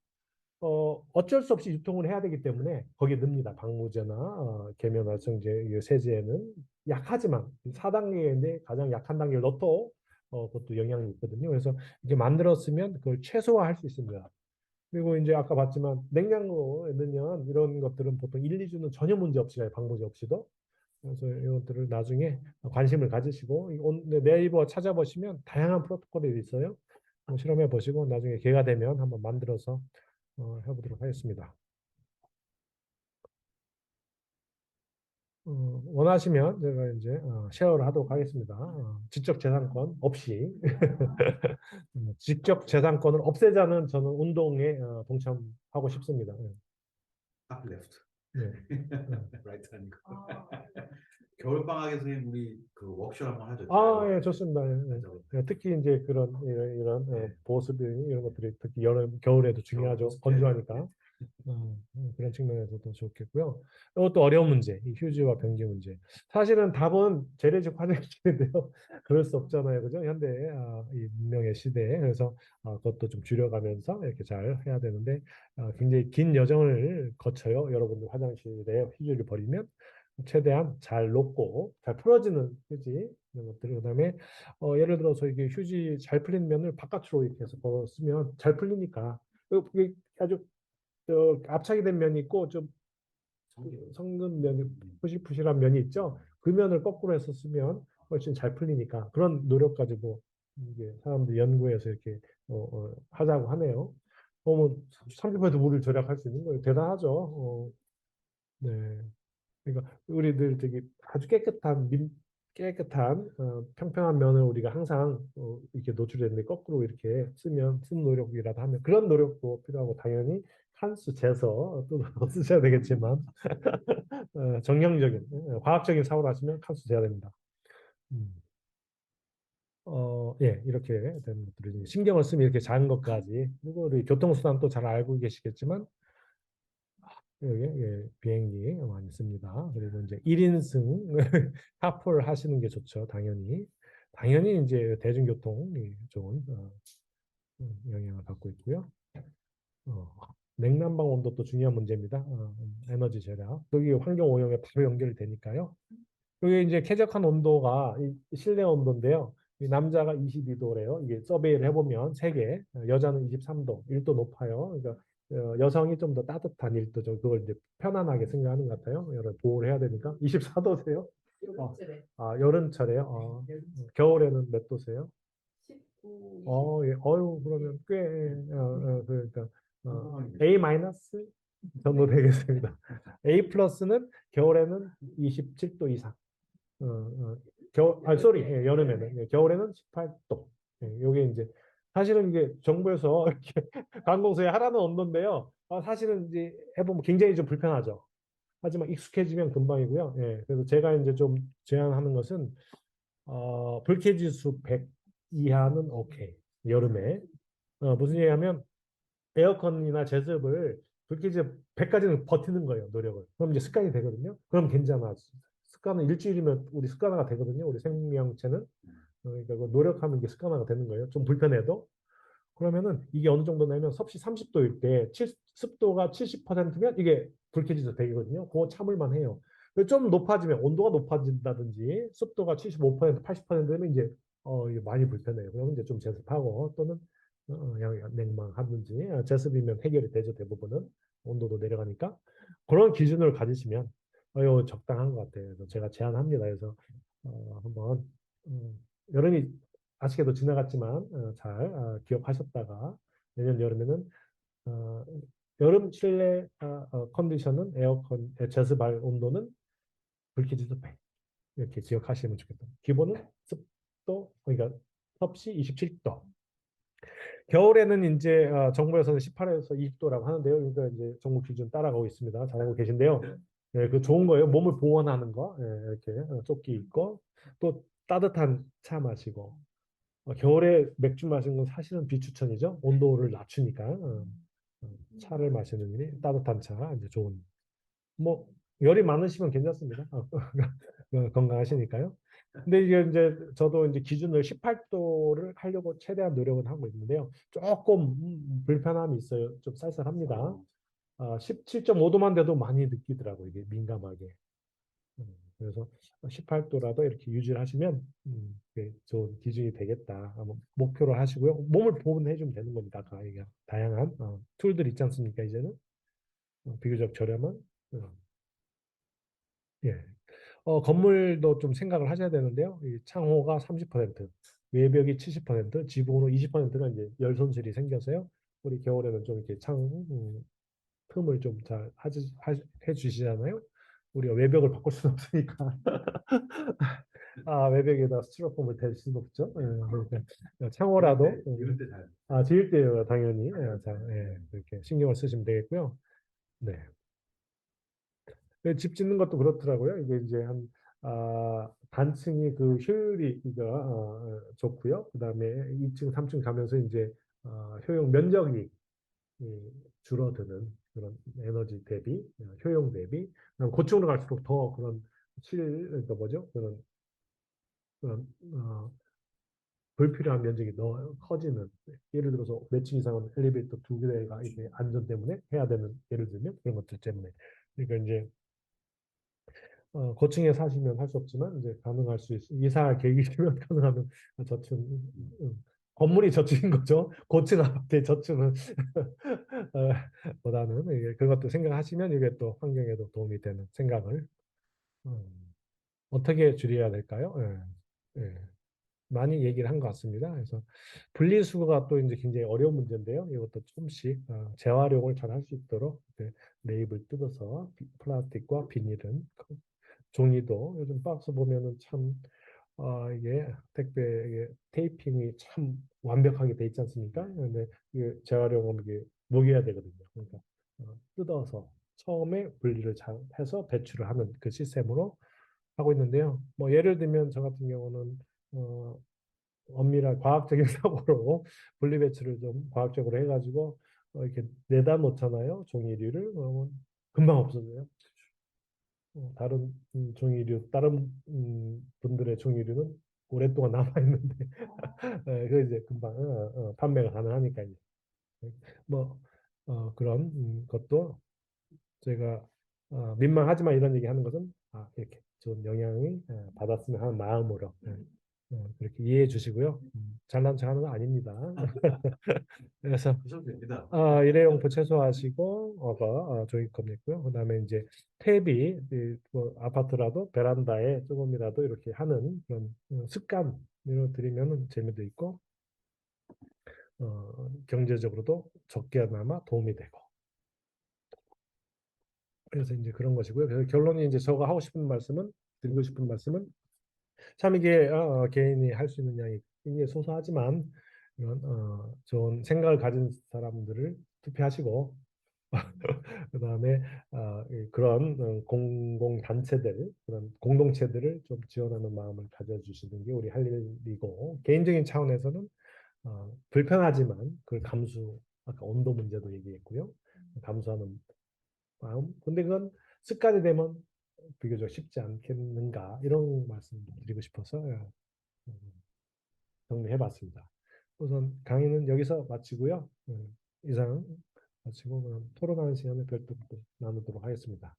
어쩔 수 없이 유통을 해야 되기 때문에 거기에 넣습니다. 방부제나 계면활성제, 세제는 약하지만 4단계인데 가장 약한 단계를 넣어도 그것도 영향이 있거든요. 그래서 이게 만들었으면 그걸 최소화할 수 있습니다. 그리고 이제 아까 봤지만 냉장고에 넣으면 이런 것들은 보통 1, 2주는 전혀 문제 없이 가요. 방부제 없이도. 그래서 이것들을 나중에 관심을 가지시고 네이버 찾아보시면 다양한 프로토콜이 있어요. 실험해 보시고 나중에 기회가 되면 한번 만들어서 해보도록 하겠습니다. 원하시면 제가 이제 쉐어를 하도록 하겠습니다. 지적 재산권 없이 지적 재산권을 없애자는 저는 운동에 동참하고 싶습니다. 딱 레프트. 네. 라이트 아니고. 겨울 방학에 선생님 우리 그 워크숍 한번 하죠. 예, 좋습니다. 예, 예. 특히 이제 그런 이런 네. 보습 이런 것들이 특히 여름 겨울에도 중요하죠. 건조하니까. 그런 측면에서도 좋겠고요. 이것도 어려운 문제, 이 휴지와 변기 문제. 사실은 답은 재래식 화장실인데요. 그럴 수 없잖아요, 그죠? 현대 이 문명의 시대에 그래서 그것도 좀 줄여가면서 이렇게 잘 해야 되는데 굉장히 긴 여정을 거쳐요. 여러분들 화장실에 휴지를 버리면 최대한 잘 녹고 잘 풀어지는 휴지 이런 것들 그다음에 예를 들어서 이게 휴지 잘 풀린 면을 바깥으로 이렇게 해서 쓰면 잘 풀리니까 그게 아주 압착이 된 면이 있고 좀 성근 면이 푸실푸실한 면이 있죠. 그 면을 거꾸로 해서 쓰면 훨씬 잘 풀리니까 그런 노력 가지고 이게 사람들 연구해서 이렇게 하자고 하네요. 뭐 30% 물을 절약할 수 있는 거예요. 대단하죠. 네. 그러니까 우리들 되게 아주 깨끗한 평평한 면을 우리가 항상 이렇게 노출했는데 거꾸로 이렇게 쓴 노력이라도 하면 그런 노력도 필요하고 당연히 칸수 재서 또 쓰셔야 되겠지만 정형적인 과학적인 사고를 하시면 칸수 재야 됩니다. 음. 예, 이렇게 되는 것들이 신경을 쓰면 이렇게 작은 것까지 그리고 우리 교통수단 또 잘 알고 계시겠지만 여기 예, 비행기 많이 씁니다. 그리고 이제 1인승 카풀 하시는 게 좋죠. 당연히. 당연히 이제 대중교통이 좋은 영향을 받고 있고요. 어, 냉난방 온도도 중요한 문제입니다. 에너지 절약. 여기 환경 오염에 바로 연결이 되니까요. 여기 이제 쾌적한 온도가 실내 온도인데요. 이 남자가 22도래요. 이게 서베이를 해보면 세계 여자는 23도, 1도 높아요. 그러니까 여성이 좀 더 따뜻한 1도죠. 그걸 이제 편안하게 생각하는 것 같아요. 여러 보호를 해야 되니까. 24도세요? 여름철에 여름철에요. 겨울에는 몇 도세요? 19, 20. 예. 그러면 꽤, 그러니까, A 마이너스 정도 되겠습니다. A 플러스는 겨울에는 27도 이상. 쏘리, 예, 여름에는. 예, 겨울에는 18도. 예, 요게 이제, 사실은 이게 정부에서 이렇게 관공서에 하라는 온도인데요. 사실은 이제 해보면 굉장히 좀 불편하죠. 하지만 익숙해지면 금방이고요. 예, 그래서 제가 이제 좀 제안하는 것은, 불쾌지수 100 이하는 오케이. 여름에. 무슨 얘기냐면, 에어컨이나 제습을 불쾌지수 100까지는 버티는 거예요, 노력을. 그럼 이제 습관이 되거든요. 그럼 괜찮아. 습관은 일주일이면 우리 습관화가 되거든요. 우리 생명체는. 그러니까 그 노력하면 이게 습관화가 되는 거예요. 좀 불편해도. 그러면은 이게 어느 정도냐면 섭씨 30도일 때 습도가 70%면 이게 불쾌지수 100이거든요. 그거 참을만 해요. 좀 높아지면 온도가 높아진다든지 습도가 75%, 80%되면 이제 이게 많이 불편해요. 그러면 이제 좀 제습하고 또는 냉방하든지 제습이면 해결이 되죠. 대부분은 온도도 내려가니까 그런 기준을 가지시면 적당한 것 같아요. 그래서 제가 제안합니다. 그래서 한번 여름이 아쉽게도 지나갔지만 잘 기억하셨다가 내년 여름에는 어, 여름 실내 컨디션은 에어컨 제습할 온도는 불쾌지수 100 이렇게 기억하시면 좋겠다. 기본은 습도 그러니까 섭씨 27도. 겨울에는 이제 정부에서는 18에서 20도라고 하는데요. 그러니까 이제 정부 기준 따라가고 있습니다. 잘하고 계신데요. 예, 그 좋은 거예요. 몸을 보온하는 거 이렇게 조끼 입고 또 따뜻한 차 마시고 겨울에 맥주 마시는 건 사실은 비추천이죠. 온도를 낮추니까 차를 마시는 일이 따뜻한 차 이제 좋은 뭐 열이 많으시면 괜찮습니다. 건강하시니까요. 근데 이게 이제 저도 이제 기준을 18도를 하려고 최대한 노력은 하고 있는데요. 조금 불편함이 있어요. 좀 쌀쌀합니다. 17.5도만 돼도 많이 느끼더라고요. 이게 민감하게. 그래서 18도라도 이렇게 유지를 하시면 좋은 기준이 되겠다. 목표로 하시고요. 몸을 보호해 주면 되는 겁니다. 아까 얘기한 다양한 툴들 있지 않습니까? 이제는 비교적 저렴한 예. 건물도 좀 생각을 하셔야 되는데요. 이 창호가 30%, 외벽이 70%, 지붕으로 20%가 이제 열 손실이 생겨서요. 우리 겨울에는 좀 이렇게 틈을 좀 잘 해주시잖아요. 우리가 외벽을 바꿀 수는 없으니까. 외벽에다 스티로폼을 댈 수는 없죠. 그러니까 창호라도 이럴 때 잘. 지을 때 당연히 그렇게 신경을 쓰시면 되겠고요. 네. 집 짓는 것도 그렇더라고요. 이게 이제 단층이 그 효율이 좋고요. 그다음에 2층, 3층 가면서 이제 효용 면적이 줄어드는 그런 에너지 대비, 효용 대비, 고층으로 갈수록 더 그런 그러니까 뭐죠? 그런 불필요한 면적이 더 커지는, 예를 들어서 몇 층 이상은 엘리베이터 두 개가 이제 안전 때문에 해야 되는, 예를 들면 그런 것들 때문에. 그러니까 이제 고층에 사시면 할 수 없지만 이제 가능할 수 있어. 이사 계획이시면 가능하면 저층, 건물이 저층인 거죠. 고층 아파트의 저층은 보다는 이게 그것도 생각하시면 이게 또 환경에도 도움이 되는 생각을 어떻게 줄여야 될까요? 예, 예. 많이 얘기를 한 것 같습니다. 그래서 분리수거가 또 이제 굉장히 어려운 문제인데요. 이것도 조금씩 재활용을 잘 할 수 있도록 레이블 뜯어서 플라스틱과 비닐은, 종이도 요즘 박스 보면은 참 이게 택배 이게 테이핑이 참 완벽하게 돼 있지 않습니까? 근데 이게 재활용하면 이게 녹여야 되거든요. 그러니까 뜯어서 처음에 분리를 잘 해서 배출을 하는 그 시스템으로 하고 있는데요. 뭐 예를 들면 저 같은 경우는 어, 엄밀한 과학적인 사고로 분리 배출을 좀 과학적으로 해가지고 이렇게 내다 놓잖아요. 종이류를 그러면 금방 없어져요. 다른 종이류, 다른 분들의 종이류는 오랫동안 남아 있는데 그 이제 금방 판매가 가능하니까요. 뭐 그런 것도 제가 민망하지만 이런 얘기 하는 것은 이렇게 좋은 영향이 받았으면 하는 마음으로 그렇게 이해해 주시고요. 잘난 척하는 거 아닙니다. 그래서 하셔도 됩니다. 일회용품 최소화하시고 종이컵 있고요. 그다음에 이제 탭이 뭐 아파트라도 베란다에 조금이라도 이렇게 하는 그런 습관으로 들이면 재미도 있고 경제적으로도 적게나마 도움이 되고. 그래서 이제 그런 것이고요. 그래서 결론이 이제 제가 하고 싶은 말씀은, 드리고 싶은 말씀은, 참 이게 개인이 할 수 있는 양이 굉장히 소소하지만 이런 좋은 생각을 가진 사람들을 투표하시고 그다음에 그런 공공 단체들, 그런 공동체들을 좀 지원하는 마음을 가져주시는 게 우리 할 일이고, 개인적인 차원에서는 불편하지만 그걸 아까 온도 문제도 얘기했고요. 감수하는 마음. 근데 그건 습관이 되면 비교적 쉽지 않겠는가, 이런 말씀 드리고 싶어서 정리해봤습니다. 우선 강의는 여기서 마치고요. 이상 마치고 그럼 토론하는 시간을 별도로 나누도록 하겠습니다.